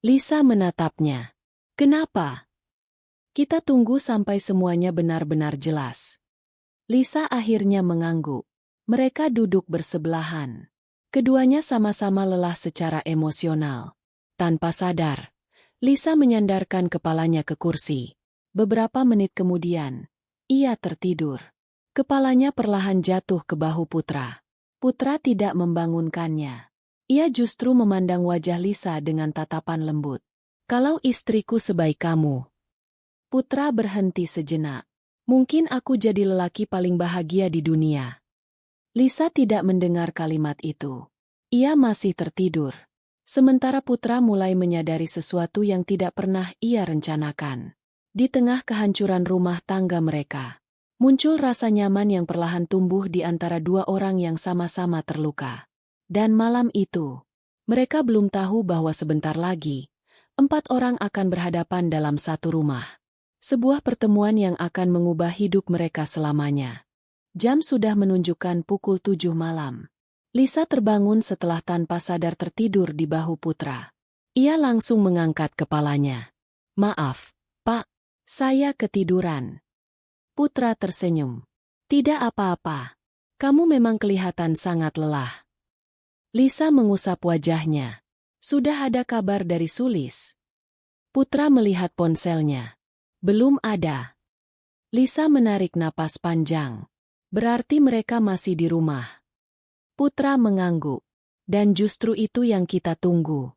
Lisa menatapnya. "Kenapa?" "Kita tunggu sampai semuanya benar-benar jelas." Lisa akhirnya mengangguk. Mereka duduk bersebelahan. Keduanya sama-sama lelah secara emosional. Tanpa sadar, Lisa menyandarkan kepalanya ke kursi. Beberapa menit kemudian, ia tertidur. Kepalanya perlahan jatuh ke bahu Putra. Putra tidak membangunkannya. Ia justru memandang wajah Lisa dengan tatapan lembut. "Kalau istriku sebaik kamu." Putra berhenti sejenak. "Mungkin aku jadi lelaki paling bahagia di dunia." Lisa tidak mendengar kalimat itu. Ia masih tertidur. Sementara Putra mulai menyadari sesuatu yang tidak pernah ia rencanakan. Di tengah kehancuran rumah tangga mereka, muncul rasa nyaman yang perlahan tumbuh di antara 2 orang yang sama-sama terluka. Dan malam itu, mereka belum tahu bahwa sebentar lagi, 4 orang akan berhadapan dalam satu rumah. Sebuah pertemuan yang akan mengubah hidup mereka selamanya. Jam sudah menunjukkan pukul 7 malam. Lisa terbangun setelah tanpa sadar tertidur di bahu Putra. Ia langsung mengangkat kepalanya. "Maaf, Pak, saya ketiduran." Putra tersenyum. "Tidak apa-apa. Kamu memang kelihatan sangat lelah." Lisa mengusap wajahnya. "Sudah ada kabar dari Sulis?" Putra melihat ponselnya. "Belum ada." Lisa menarik napas panjang. "Berarti mereka masih di rumah." Putra mengangguk. "Dan justru itu yang kita tunggu."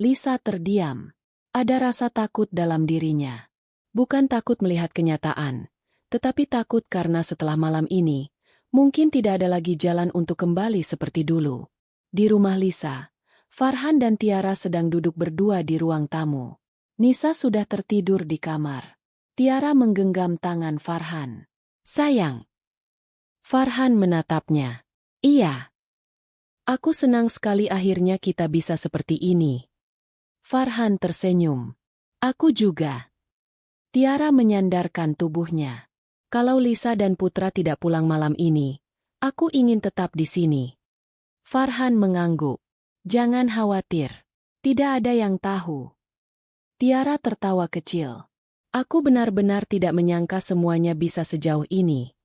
Lisa terdiam. Ada rasa takut dalam dirinya. Bukan takut melihat kenyataan, tetapi takut karena setelah malam ini, mungkin tidak ada lagi jalan untuk kembali seperti dulu. Di rumah Lisa, Farhan dan Tiara sedang duduk berdua di ruang tamu. Nisa sudah tertidur di kamar. Tiara menggenggam tangan Farhan. "Sayang." Farhan menatapnya. "Iya. Aku senang sekali akhirnya kita bisa seperti ini." Farhan tersenyum. "Aku juga." Tiara menyandarkan tubuhnya. "Kalau Lisa dan Putra tidak pulang malam ini, aku ingin tetap di sini." Farhan mengangguk. "Jangan khawatir. Tidak ada yang tahu." Tiara tertawa kecil. "Aku benar-benar tidak menyangka semuanya bisa sejauh ini."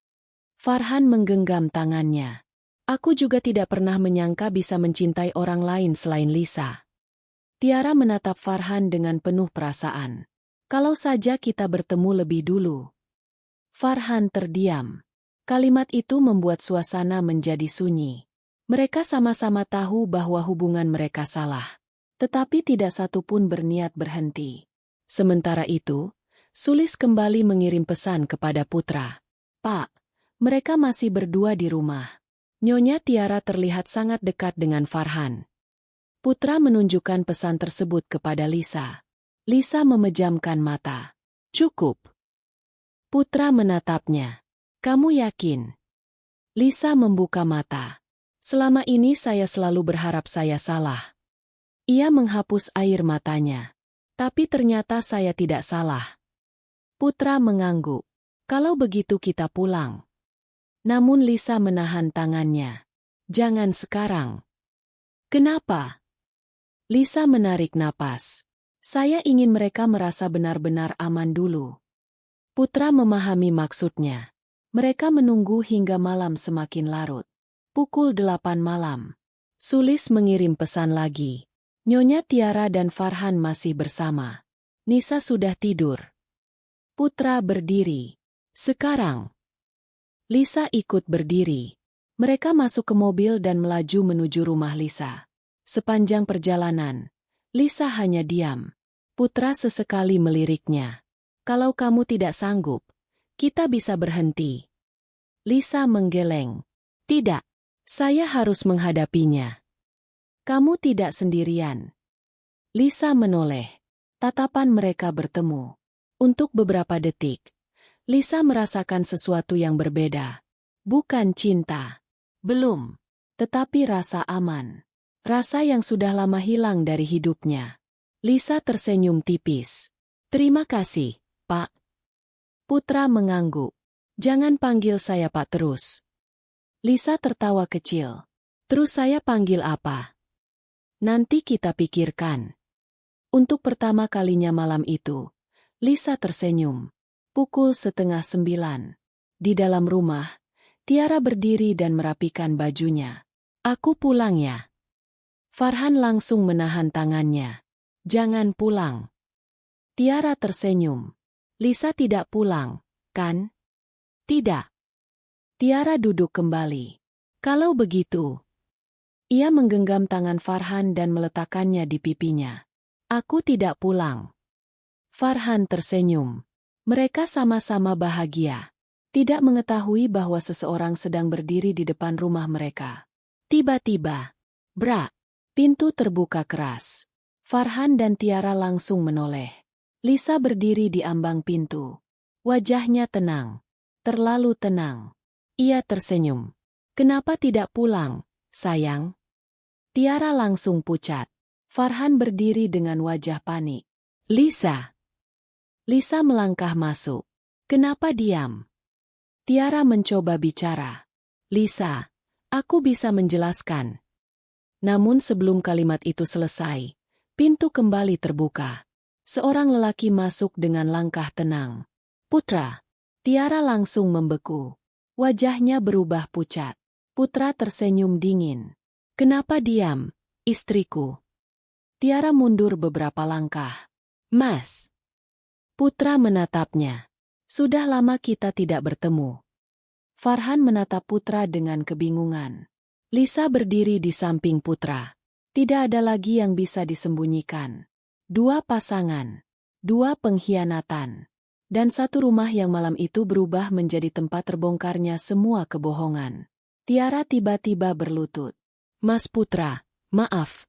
Farhan menggenggam tangannya. "Aku juga tidak pernah menyangka bisa mencintai orang lain selain Lisa." Tiara menatap Farhan dengan penuh perasaan. "Kalau saja kita bertemu lebih dulu." Farhan terdiam. Kalimat itu membuat suasana menjadi sunyi. Mereka sama-sama tahu bahwa hubungan mereka salah. Tetapi tidak satu pun berniat berhenti. Sementara itu, Sulis kembali mengirim pesan kepada Putra. Pak, mereka masih berdua di rumah. Nyonya Tiara terlihat sangat dekat dengan Farhan. Putra menunjukkan pesan tersebut kepada Lisa. Lisa memejamkan mata. Cukup. Putra menatapnya. Kamu yakin? Lisa membuka mata. Selama ini saya selalu berharap saya salah. Ia menghapus air matanya. Tapi ternyata saya tidak salah. Putra mengangguk. Kalau begitu kita pulang. Namun Lisa menahan tangannya. Jangan sekarang. Kenapa? Lisa menarik napas. Saya ingin mereka merasa benar-benar aman dulu. Putra memahami maksudnya. Mereka menunggu hingga malam semakin larut. Pukul 8 malam. Sulis mengirim pesan lagi. Nyonya Tiara dan Farhan masih bersama. Nisa sudah tidur. Putra berdiri. Sekarang. Lisa ikut berdiri. Mereka masuk ke mobil dan melaju menuju rumah Lisa. Sepanjang perjalanan, Lisa hanya diam. Putra sesekali meliriknya. Kalau kamu tidak sanggup, kita bisa berhenti. Lisa menggeleng. Tidak, saya harus menghadapinya. Kamu tidak sendirian. Lisa menoleh. Tatapan mereka bertemu. Untuk beberapa detik, Lisa merasakan sesuatu yang berbeda. Bukan cinta. Belum. Tetapi rasa aman. Rasa yang sudah lama hilang dari hidupnya. Lisa tersenyum tipis. Terima kasih, Pak. Putra mengangguk. Jangan panggil saya Pak terus. Lisa tertawa kecil. Terus saya panggil apa? Nanti kita pikirkan. Untuk pertama kalinya malam itu, Lisa tersenyum. Pukul 8:30. Di dalam rumah, Tiara berdiri dan merapikan bajunya. Aku pulang ya. Farhan langsung menahan tangannya. Jangan pulang. Tiara tersenyum. Lisa tidak pulang, kan? Tidak. Tiara duduk kembali. Kalau begitu. Ia menggenggam tangan Farhan dan meletakkannya di pipinya. Aku tidak pulang. Farhan tersenyum. Mereka sama-sama bahagia. Tidak mengetahui bahwa seseorang sedang berdiri di depan rumah mereka. Tiba-tiba. Brak. Pintu terbuka keras. Farhan dan Tiara langsung menoleh. Lisa berdiri di ambang pintu. Wajahnya tenang. Terlalu tenang. Ia tersenyum. Kenapa tidak pulang, sayang? Tiara langsung pucat. Farhan berdiri dengan wajah panik. Lisa. Lisa melangkah masuk. Kenapa diam? Tiara mencoba bicara. Lisa, aku bisa menjelaskan. Namun sebelum kalimat itu selesai, pintu kembali terbuka. Seorang lelaki masuk dengan langkah tenang. Putra. Tiara langsung membeku. Wajahnya berubah pucat. Putra tersenyum dingin. Kenapa diam, istriku? Tiara mundur beberapa langkah. Mas. Putra menatapnya. Sudah lama kita tidak bertemu. Farhan menatap Putra dengan kebingungan. Lisa berdiri di samping Putra. Tidak ada lagi yang bisa disembunyikan. Dua pasangan. Dua pengkhianatan. Dan satu rumah yang malam itu berubah menjadi tempat terbongkarnya semua kebohongan. Tiara tiba-tiba berlutut. Mas Putra, maaf.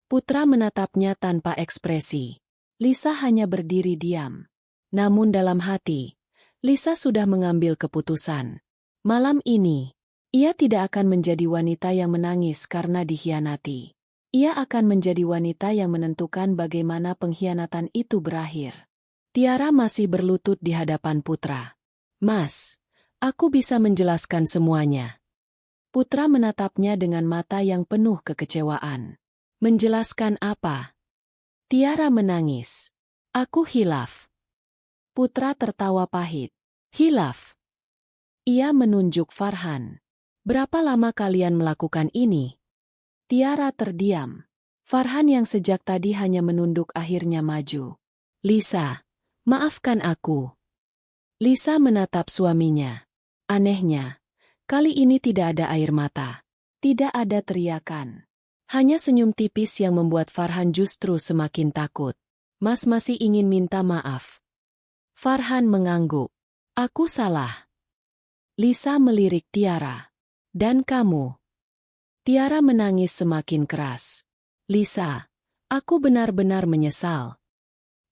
Putra menatapnya tanpa ekspresi. Lisa hanya berdiri diam. Namun dalam hati, Lisa sudah mengambil keputusan. Malam ini, ia tidak akan menjadi wanita yang menangis karena dikhianati. Ia akan menjadi wanita yang menentukan bagaimana pengkhianatan itu berakhir. Tiara masih berlutut di hadapan Putra. Mas, aku bisa menjelaskan semuanya. Putra menatapnya dengan mata yang penuh kekecewaan. Menjelaskan apa? Tiara menangis. Aku hilaf. Putra tertawa pahit. Hilaf. Ia menunjuk Farhan. Berapa lama kalian melakukan ini? Tiara terdiam. Farhan yang sejak tadi hanya menunduk akhirnya maju. Lisa, maafkan aku. Lisa menatap suaminya. Anehnya, kali ini tidak ada air mata. Tidak ada teriakan. Hanya senyum tipis yang membuat Farhan justru semakin takut. Mas masih ingin minta maaf. Farhan mengangguk. Aku salah. Lisa melirik Tiara. Dan kamu? Tiara menangis semakin keras. Lisa, aku benar-benar menyesal.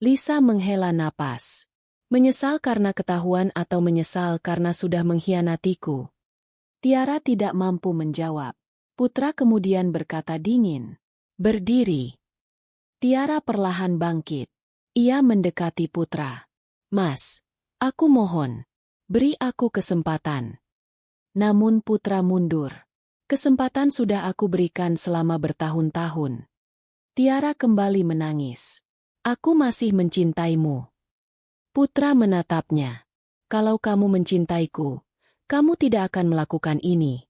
Lisa menghela napas. Menyesal karena ketahuan atau menyesal karena sudah mengkhianatiku? Tiara tidak mampu menjawab. Putra kemudian berkata dingin. Berdiri. Tiara perlahan bangkit. Ia mendekati Putra. Mas, aku mohon, beri aku kesempatan. Namun Putra mundur. Kesempatan sudah aku berikan selama bertahun-tahun. Tiara kembali menangis. Aku masih mencintaimu. Putra menatapnya. Kalau kamu mencintaiku, kamu tidak akan melakukan ini.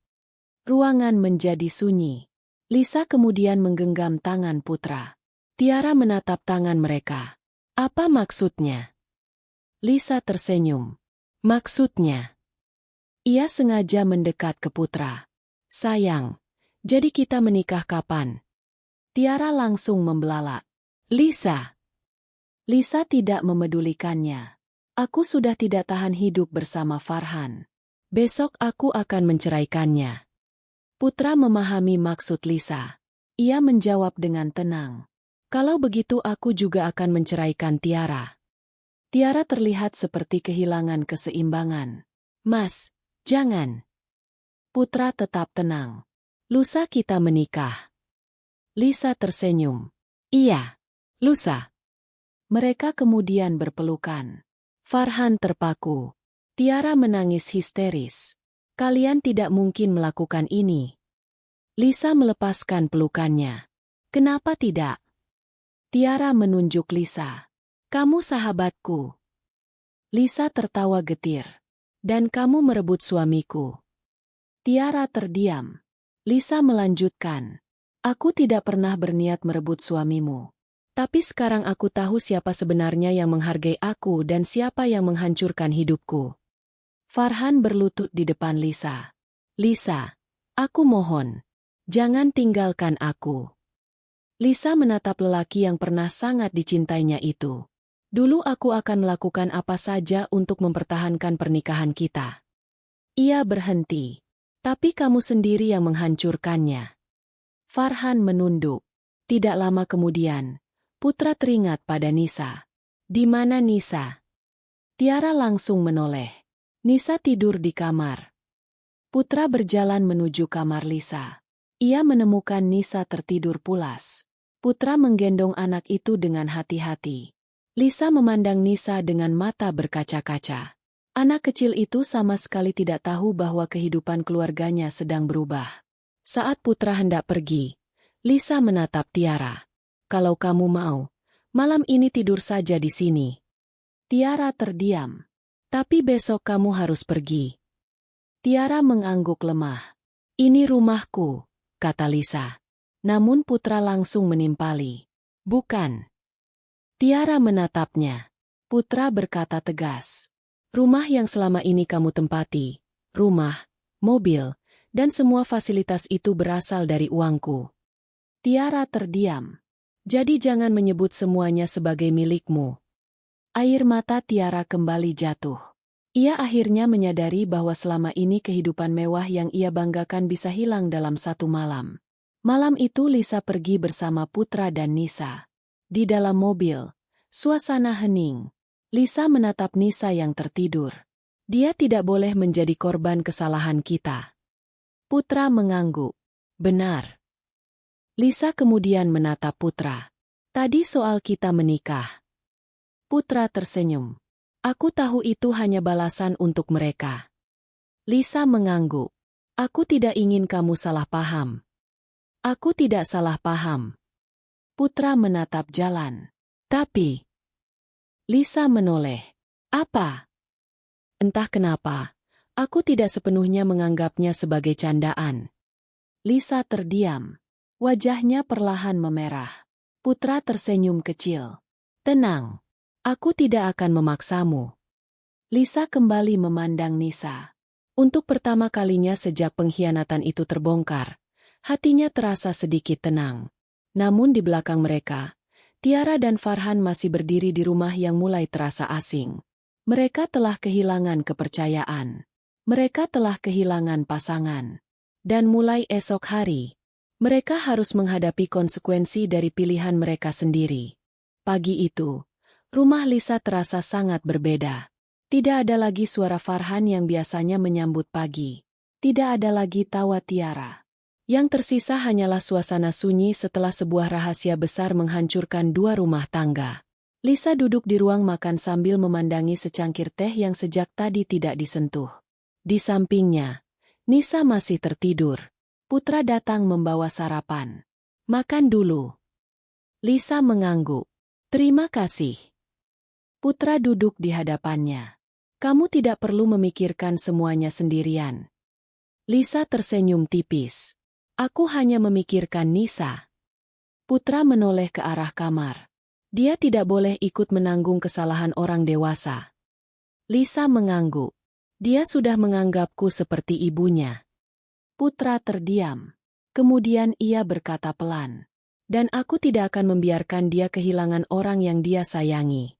Ruangan menjadi sunyi. Lisa kemudian menggenggam tangan Putra. Tiara menatap tangan mereka. Apa maksudnya? Lisa tersenyum. Maksudnya? Ia sengaja mendekat ke Putra. Sayang, jadi kita menikah kapan? Tiara langsung membelalak. Lisa. Lisa tidak memedulikannya. Aku sudah tidak tahan hidup bersama Farhan. Besok aku akan menceraikannya. Putra memahami maksud Lisa. Ia menjawab dengan tenang. Kalau begitu aku juga akan menceraikan Tiara. Tiara terlihat seperti kehilangan keseimbangan. Mas, jangan. Putra tetap tenang. Lusa kita menikah. Lisa tersenyum. Iya, lusa. Mereka kemudian berpelukan. Farhan terpaku. Tiara menangis histeris. Kalian tidak mungkin melakukan ini. Lisa melepaskan pelukannya. Kenapa tidak? Tiara menunjuk Lisa. Kamu sahabatku. Lisa tertawa getir. Dan kamu merebut suamiku. Tiara terdiam. Lisa melanjutkan. Aku tidak pernah berniat merebut suamimu. Tapi sekarang aku tahu siapa sebenarnya yang menghargai aku dan siapa yang menghancurkan hidupku. Farhan berlutut di depan Lisa. Lisa, aku mohon, jangan tinggalkan aku. Lisa menatap lelaki yang pernah sangat dicintainya itu. Dulu aku akan melakukan apa saja untuk mempertahankan pernikahan kita. Ia berhenti. Tapi kamu sendiri yang menghancurkannya. Farhan menunduk. Tidak lama kemudian, Putra teringat pada Nisa. Di mana Nisa? Tiara langsung menoleh. Nisa tidur di kamar. Putra berjalan menuju kamar Lisa. Ia menemukan Nisa tertidur pulas. Putra menggendong anak itu dengan hati-hati. Lisa memandang Nisa dengan mata berkaca-kaca. Anak kecil itu sama sekali tidak tahu bahwa kehidupan keluarganya sedang berubah. Saat Putra hendak pergi, Lisa menatap Tiara. Kalau kamu mau, malam ini tidur saja di sini. Tiara terdiam. Tapi besok kamu harus pergi. Tiara mengangguk lemah. Ini rumahku, kata Lisa. Namun Putra langsung menimpali. Bukan. Tiara menatapnya. Putra berkata tegas. Rumah yang selama ini kamu tempati, rumah, mobil, dan semua fasilitas itu berasal dari uangku. Tiara terdiam. Jadi jangan menyebut semuanya sebagai milikmu. Air mata Tiara kembali jatuh. Ia akhirnya menyadari bahwa selama ini kehidupan mewah yang ia banggakan bisa hilang dalam satu malam. Malam itu Lisa pergi bersama Putra dan Nisa. Di dalam mobil, suasana hening. Lisa menatap Nisa yang tertidur. Dia tidak boleh menjadi korban kesalahan kita. Putra mengangguk. Benar. Lisa kemudian menatap Putra. Tadi soal kita menikah. Putra tersenyum. Aku tahu itu hanya balasan untuk mereka. Lisa mengangguk. Aku tidak ingin kamu salah paham. Aku tidak salah paham. Putra menatap jalan. Tapi... Lisa menoleh. Apa? Entah kenapa, aku tidak sepenuhnya menganggapnya sebagai candaan. Lisa terdiam. Wajahnya perlahan memerah. Putra tersenyum kecil. Tenang. Aku tidak akan memaksamu. Lisa kembali memandang Nisa. Untuk pertama kalinya sejak pengkhianatan itu terbongkar, Hatinya terasa sedikit tenang. Namun di belakang mereka, Tiara dan Farhan masih berdiri di rumah yang mulai terasa asing. Mereka telah kehilangan kepercayaan. Mereka telah kehilangan pasangan. Dan mulai esok hari, mereka harus menghadapi konsekuensi dari pilihan mereka sendiri. Pagi itu, rumah Lisa terasa sangat berbeda. Tidak ada lagi suara Farhan yang biasanya menyambut pagi. Tidak ada lagi tawa Tiara. Yang tersisa hanyalah suasana sunyi setelah sebuah rahasia besar menghancurkan dua rumah tangga. Lisa duduk di ruang makan sambil memandangi secangkir teh yang sejak tadi tidak disentuh. Di sampingnya, Nisa masih tertidur. Putra datang membawa sarapan. Makan dulu. Lisa mengangguk. Terima kasih. Putra duduk di hadapannya. Kamu tidak perlu memikirkan semuanya sendirian. Lisa tersenyum tipis. Aku hanya memikirkan Nisa. Putra menoleh ke arah kamar. Dia tidak boleh ikut menanggung kesalahan orang dewasa. Lisa mengangguk. Dia sudah menganggapku seperti ibunya. Putra terdiam. Kemudian ia berkata pelan. Dan aku tidak akan membiarkan dia kehilangan orang yang dia sayangi.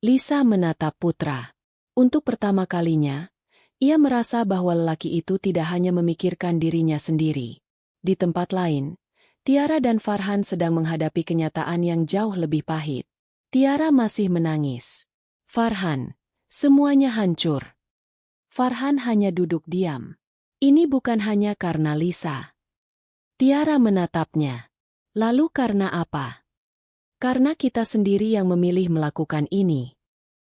Lisa menatap Putra. Untuk pertama kalinya, ia merasa bahwa lelaki itu tidak hanya memikirkan dirinya sendiri. Di tempat lain, Tiara dan Farhan sedang menghadapi kenyataan yang jauh lebih pahit. Tiara masih menangis. Farhan, semuanya hancur. Farhan hanya duduk diam. Ini bukan hanya karena Lisa. Tiara menatapnya. Lalu karena apa? Karena kita sendiri yang memilih melakukan ini.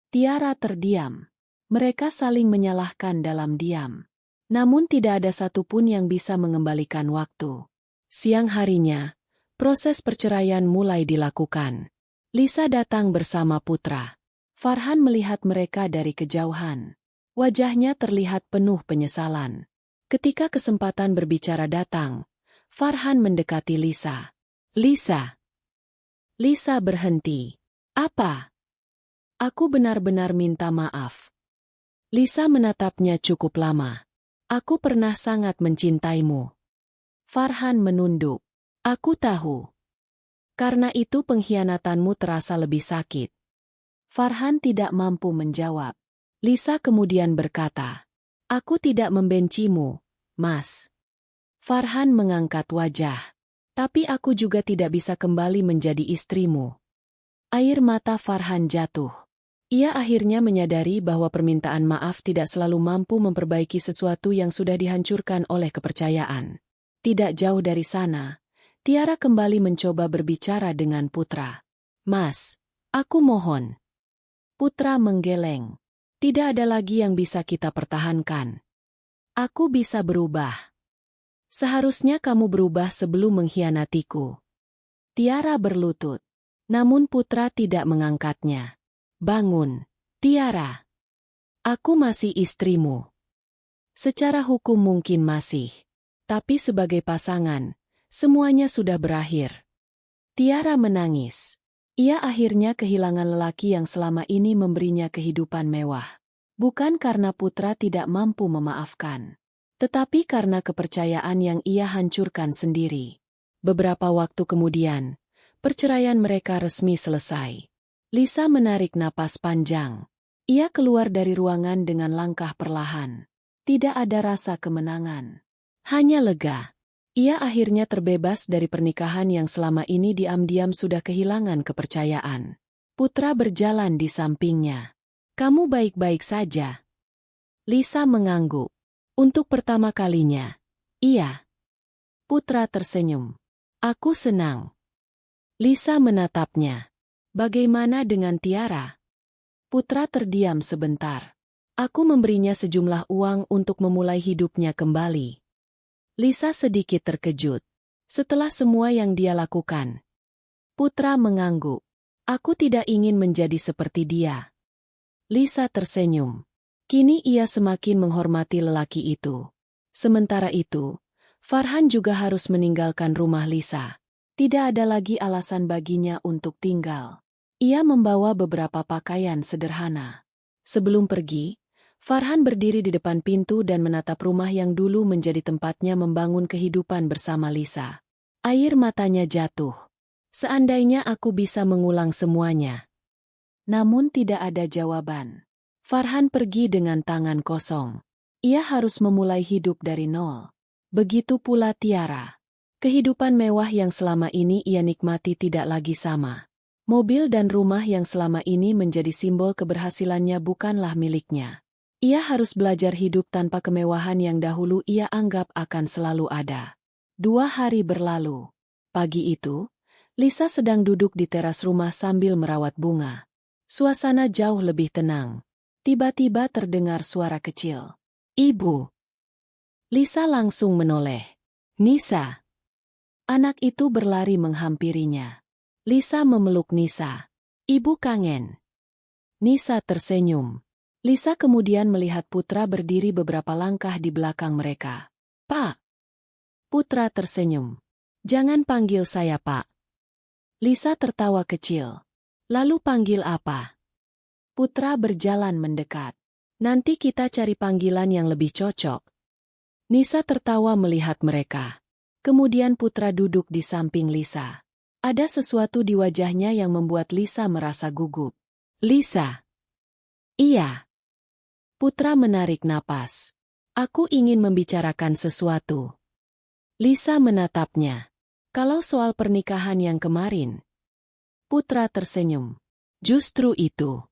Tiara terdiam. Mereka saling menyalahkan dalam diam. Namun tidak ada satupun yang bisa mengembalikan waktu. Siang harinya, proses perceraian mulai dilakukan. Lisa datang bersama Putra. Farhan melihat mereka dari kejauhan. Wajahnya terlihat penuh penyesalan. Ketika kesempatan berbicara datang, Farhan mendekati Lisa. Lisa. Lisa berhenti. Apa? Aku benar-benar minta maaf. Lisa menatapnya cukup lama. Aku pernah sangat mencintaimu. Farhan menunduk. Aku tahu. Karena itu pengkhianatanmu terasa lebih sakit. Farhan tidak mampu menjawab. Lisa kemudian berkata, aku tidak membencimu, Mas. Farhan mengangkat wajah. Tapi aku juga tidak bisa kembali menjadi istrimu. Air mata Farhan jatuh. Ia akhirnya menyadari bahwa permintaan maaf tidak selalu mampu memperbaiki sesuatu yang sudah dihancurkan oleh kepercayaan. Tidak jauh dari sana, Tiara kembali mencoba berbicara dengan Putra. Mas, aku mohon. Putra menggeleng. Tidak ada lagi yang bisa kita pertahankan. Aku bisa berubah. Seharusnya kamu berubah sebelum mengkhianatiku. Tiara berlutut. Namun Putra tidak mengangkatnya. Bangun, Tiara. Aku masih istrimu. Secara hukum mungkin masih. Tapi sebagai pasangan, semuanya sudah berakhir. Tiara menangis. Ia akhirnya kehilangan lelaki yang selama ini memberinya kehidupan mewah. Bukan karena Putra tidak mampu memaafkan, tetapi karena kepercayaan yang ia hancurkan sendiri. Beberapa waktu kemudian, perceraian mereka resmi selesai. Lisa menarik napas panjang. Ia keluar dari ruangan dengan langkah perlahan. Tidak ada rasa kemenangan. Hanya lega. Ia akhirnya terbebas dari pernikahan yang selama ini diam-diam sudah kehilangan kepercayaan. Putra berjalan di sampingnya. Kamu baik-baik saja? Lisa mengangguk. Untuk pertama kalinya. Iya. Putra tersenyum. Aku senang. Lisa menatapnya. Bagaimana dengan Tiara? Putra terdiam sebentar. Aku memberinya sejumlah uang untuk memulai hidupnya kembali. Lisa sedikit terkejut. Setelah semua yang dia lakukan. Putra mengangguk. Aku tidak ingin menjadi seperti dia. Lisa tersenyum. Kini ia semakin menghormati lelaki itu. Sementara itu, Farhan juga harus meninggalkan rumah Lisa. Tidak ada lagi alasan baginya untuk tinggal. Ia membawa beberapa pakaian sederhana. Sebelum pergi, Farhan berdiri di depan pintu dan menatap rumah yang dulu menjadi tempatnya membangun kehidupan bersama Lisa. Air matanya jatuh. Seandainya aku bisa mengulang semuanya. Namun tidak ada jawaban. Farhan pergi dengan tangan kosong. Ia harus memulai hidup dari nol. Begitu pula Tiara. Kehidupan mewah yang selama ini ia nikmati tidak lagi sama. Mobil dan rumah yang selama ini menjadi simbol keberhasilannya bukanlah miliknya. Ia harus belajar hidup tanpa kemewahan yang dahulu ia anggap akan selalu ada. 2 hari berlalu. Pagi itu, Lisa sedang duduk di teras rumah sambil merawat bunga. Suasana jauh lebih tenang. Tiba-tiba terdengar suara kecil. "Ibu." Lisa langsung menoleh. "Nisa." Anak itu berlari menghampirinya. Lisa memeluk Nisa. "Ibu kangen." Nisa tersenyum. Lisa kemudian melihat Putra berdiri beberapa langkah di belakang mereka. "Pak." Putra tersenyum. "Jangan panggil saya Pak." Lisa tertawa kecil. "Lalu panggil apa?" Putra berjalan mendekat. "Nanti kita cari panggilan yang lebih cocok." Nisa tertawa melihat mereka. Kemudian Putra duduk di samping Lisa. Ada sesuatu di wajahnya yang membuat Lisa merasa gugup. "Lisa." "Iya." Putra menarik napas. "Aku ingin membicarakan sesuatu." Lisa menatapnya. "Kalau soal pernikahan yang kemarin." Putra tersenyum. "Justru itu."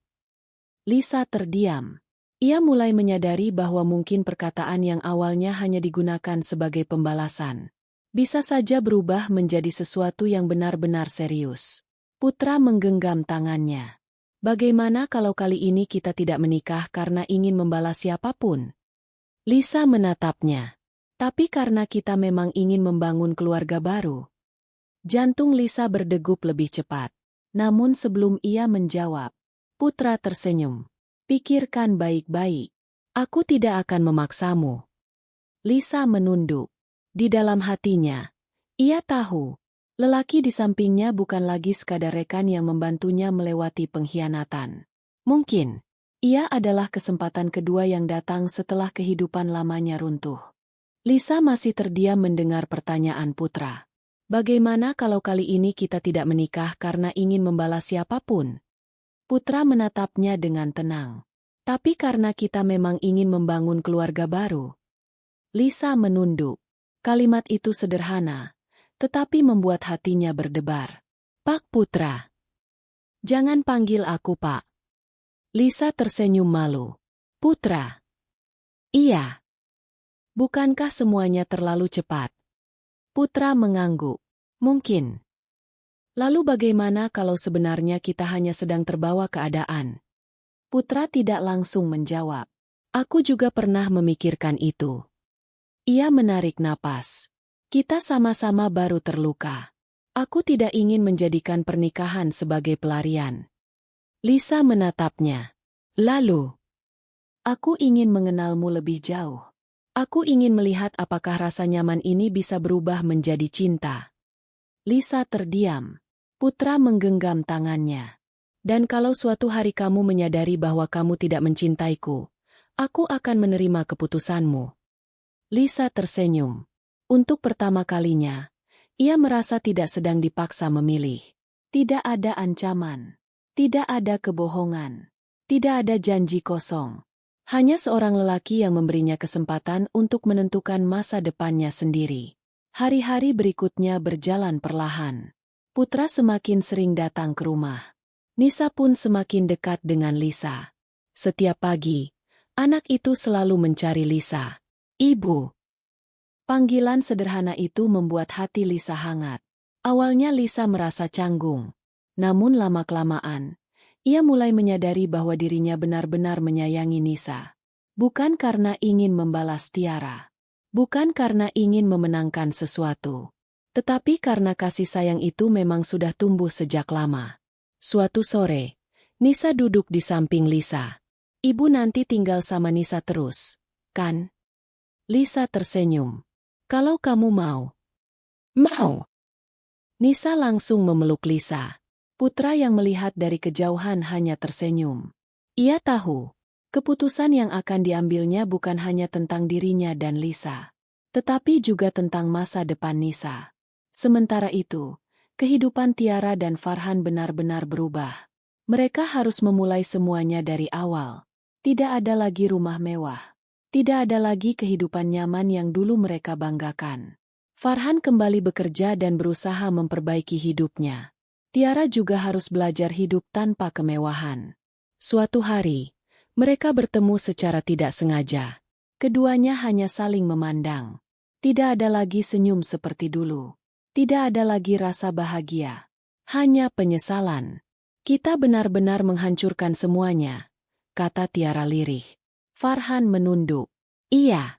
Lisa terdiam. Ia mulai menyadari bahwa mungkin perkataan yang awalnya hanya digunakan sebagai pembalasan bisa saja berubah menjadi sesuatu yang benar-benar serius. Putra menggenggam tangannya. "Bagaimana kalau kali ini kita tidak menikah karena ingin membalas siapapun?" Lisa menatapnya. "Tapi karena kita memang ingin membangun keluarga baru." Jantung Lisa berdegup lebih cepat. Namun sebelum ia menjawab, Putra tersenyum. "Pikirkan baik-baik. Aku tidak akan memaksamu." Lisa menunduk. Di dalam hatinya, ia tahu lelaki di sampingnya bukan lagi sekadar rekan yang membantunya melewati pengkhianatan. Mungkin, ia adalah kesempatan kedua yang datang setelah kehidupan lamanya runtuh. Lisa masih terdiam mendengar pertanyaan Putra. "Bagaimana kalau kali ini kita tidak menikah karena ingin membalas siapapun?" Putra menatapnya dengan tenang. "Tapi karena kita memang ingin membangun keluarga baru." Lisa menunduk. Kalimat itu sederhana, tetapi membuat hatinya berdebar. "Pak Putra." "Jangan panggil aku Pak." Lisa tersenyum malu. "Putra." "Iya." "Bukankah semuanya terlalu cepat?" Putra mengangguk. "Mungkin." "Lalu bagaimana kalau sebenarnya kita hanya sedang terbawa keadaan?" Putra tidak langsung menjawab. "Aku juga pernah memikirkan itu." Ia menarik napas. "Kita sama-sama baru terluka. Aku tidak ingin menjadikan pernikahan sebagai pelarian." Lisa menatapnya. "Lalu?" "Aku ingin mengenalmu lebih jauh. Aku ingin melihat apakah rasa nyaman ini bisa berubah menjadi cinta." Lisa terdiam. Putra menggenggam tangannya. "Dan kalau suatu hari kamu menyadari bahwa kamu tidak mencintaiku, aku akan menerima keputusanmu." Lisa tersenyum. Untuk pertama kalinya, ia merasa tidak sedang dipaksa memilih. Tidak ada ancaman. Tidak ada kebohongan. Tidak ada janji kosong. Hanya seorang lelaki yang memberinya kesempatan untuk menentukan masa depannya sendiri. Hari-hari berikutnya berjalan perlahan. Putra semakin sering datang ke rumah. Nisa pun semakin dekat dengan Lisa. Setiap pagi, anak itu selalu mencari Lisa. "Ibu." Panggilan sederhana itu membuat hati Lisa hangat. Awalnya Lisa merasa canggung. Namun lama-kelamaan, ia mulai menyadari bahwa dirinya benar-benar menyayangi Nisa. Bukan karena ingin membalas Tiara. Bukan karena ingin memenangkan sesuatu. Tetapi karena kasih sayang itu memang sudah tumbuh sejak lama. Suatu sore, Nisa duduk di samping Lisa. "Ibu nanti tinggal sama Nisa terus, kan?" Lisa tersenyum. "Kalau kamu mau." "Mau." Nisa langsung memeluk Lisa. Putra yang melihat dari kejauhan hanya tersenyum. Ia tahu, Keputusan yang akan diambilnya bukan hanya tentang dirinya dan Lisa, tetapi juga tentang masa depan Nisa. Sementara itu, kehidupan Tiara dan Farhan benar-benar berubah. Mereka harus memulai semuanya dari awal. Tidak ada lagi rumah mewah. Tidak ada lagi kehidupan nyaman yang dulu mereka banggakan. Farhan kembali bekerja dan berusaha memperbaiki hidupnya. Tiara juga harus belajar hidup tanpa kemewahan. Suatu hari, mereka bertemu secara tidak sengaja. Keduanya hanya saling memandang. Tidak ada lagi senyum seperti dulu. Tidak ada lagi rasa bahagia. Hanya penyesalan. Kita benar-benar menghancurkan semuanya, kata Tiara lirih. Farhan menunduk. Iya.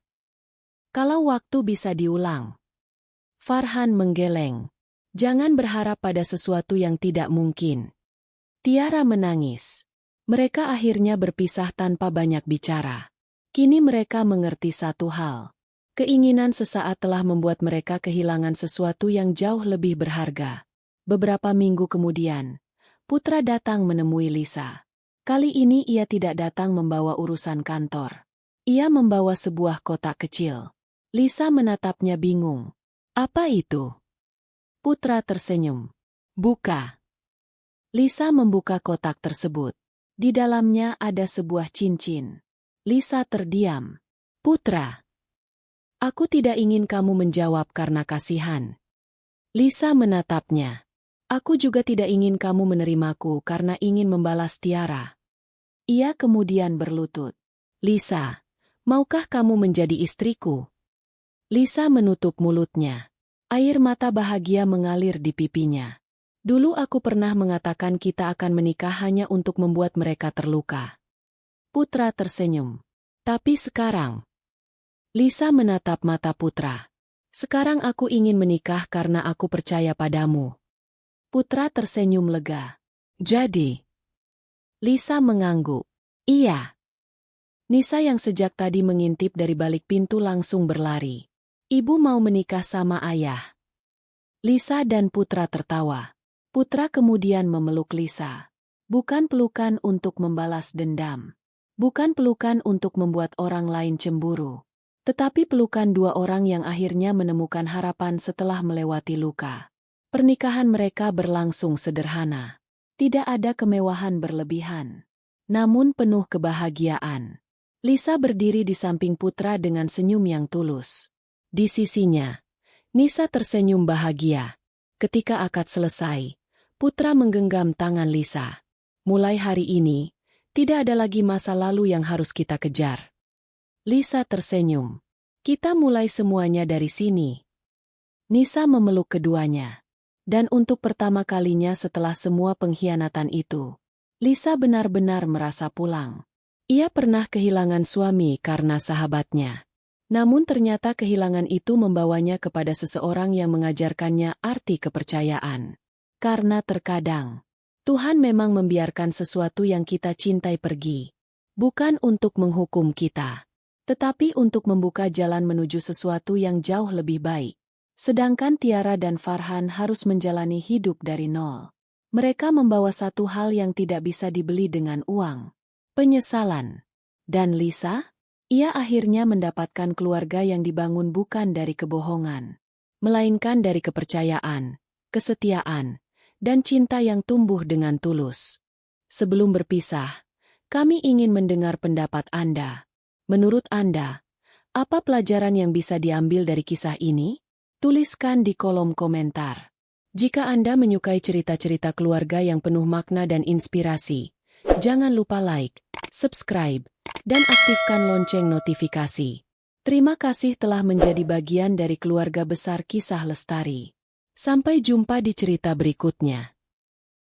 Kalau waktu bisa diulang. Farhan menggeleng. Jangan berharap pada sesuatu yang tidak mungkin. Tiara menangis. Mereka akhirnya berpisah tanpa banyak bicara. Kini mereka mengerti satu hal. Keinginan sesaat telah membuat mereka kehilangan sesuatu yang jauh lebih berharga. Beberapa minggu kemudian, Putra datang menemui Lisa. Kali ini ia tidak datang membawa urusan kantor. Ia membawa sebuah kotak kecil. Lisa menatapnya bingung. Apa itu? Putra tersenyum. Buka. Lisa membuka kotak tersebut. Di dalamnya ada sebuah cincin. Lisa terdiam. Putra. Aku tidak ingin kamu menjawab karena kasihan. Lisa menatapnya. Aku juga tidak ingin kamu menerimaku karena ingin membalas Tiara. Ia kemudian berlutut. Lisa, maukah kamu menjadi istriku? Lisa menutup mulutnya. Air mata bahagia mengalir di pipinya. Dulu aku pernah mengatakan kita akan menikah hanya untuk membuat mereka terluka. Putra tersenyum. Tapi sekarang... Lisa menatap mata Putra. Sekarang aku ingin menikah karena aku percaya padamu. Putra tersenyum lega. Jadi? Lisa mengangguk. Iya. Nisa yang sejak tadi mengintip dari balik pintu langsung berlari. Ibu mau menikah sama ayah. Lisa dan Putra tertawa. Putra kemudian memeluk Lisa. Bukan pelukan untuk membalas dendam. Bukan pelukan untuk membuat orang lain cemburu. Tetapi pelukan dua orang yang akhirnya menemukan harapan setelah melewati luka. Pernikahan mereka berlangsung sederhana. Tidak ada kemewahan berlebihan. Namun penuh kebahagiaan. Lisa berdiri di samping Putra dengan senyum yang tulus. Di sisinya, Nisa tersenyum bahagia. Ketika akad selesai, Putra menggenggam tangan Lisa. Mulai hari ini, tidak ada lagi masa lalu yang harus kita kejar. Lisa tersenyum. Kita mulai semuanya dari sini. Nisa memeluk keduanya. Dan untuk pertama kalinya setelah semua pengkhianatan itu, Lisa benar-benar merasa pulang. Ia pernah kehilangan suami karena sahabatnya. Namun ternyata kehilangan itu membawanya kepada seseorang yang mengajarkannya arti kepercayaan. Karena terkadang, Tuhan memang membiarkan sesuatu yang kita cintai pergi. Bukan untuk menghukum kita, tetapi untuk membuka jalan menuju sesuatu yang jauh lebih baik. Sedangkan Tiara dan Farhan harus menjalani hidup dari nol. Mereka membawa satu hal yang tidak bisa dibeli dengan uang. Penyesalan. Dan Lisa? Ia akhirnya mendapatkan keluarga yang dibangun bukan dari kebohongan, melainkan dari kepercayaan, kesetiaan, dan cinta yang tumbuh dengan tulus. Sebelum berpisah, kami ingin mendengar pendapat Anda. Menurut Anda, apa pelajaran yang bisa diambil dari kisah ini? Tuliskan di kolom komentar. Jika Anda menyukai cerita-cerita keluarga yang penuh makna dan inspirasi, jangan lupa like, subscribe, dan aktifkan lonceng notifikasi. Terima kasih telah menjadi bagian dari keluarga besar Kisah Lestari. Sampai jumpa di cerita berikutnya.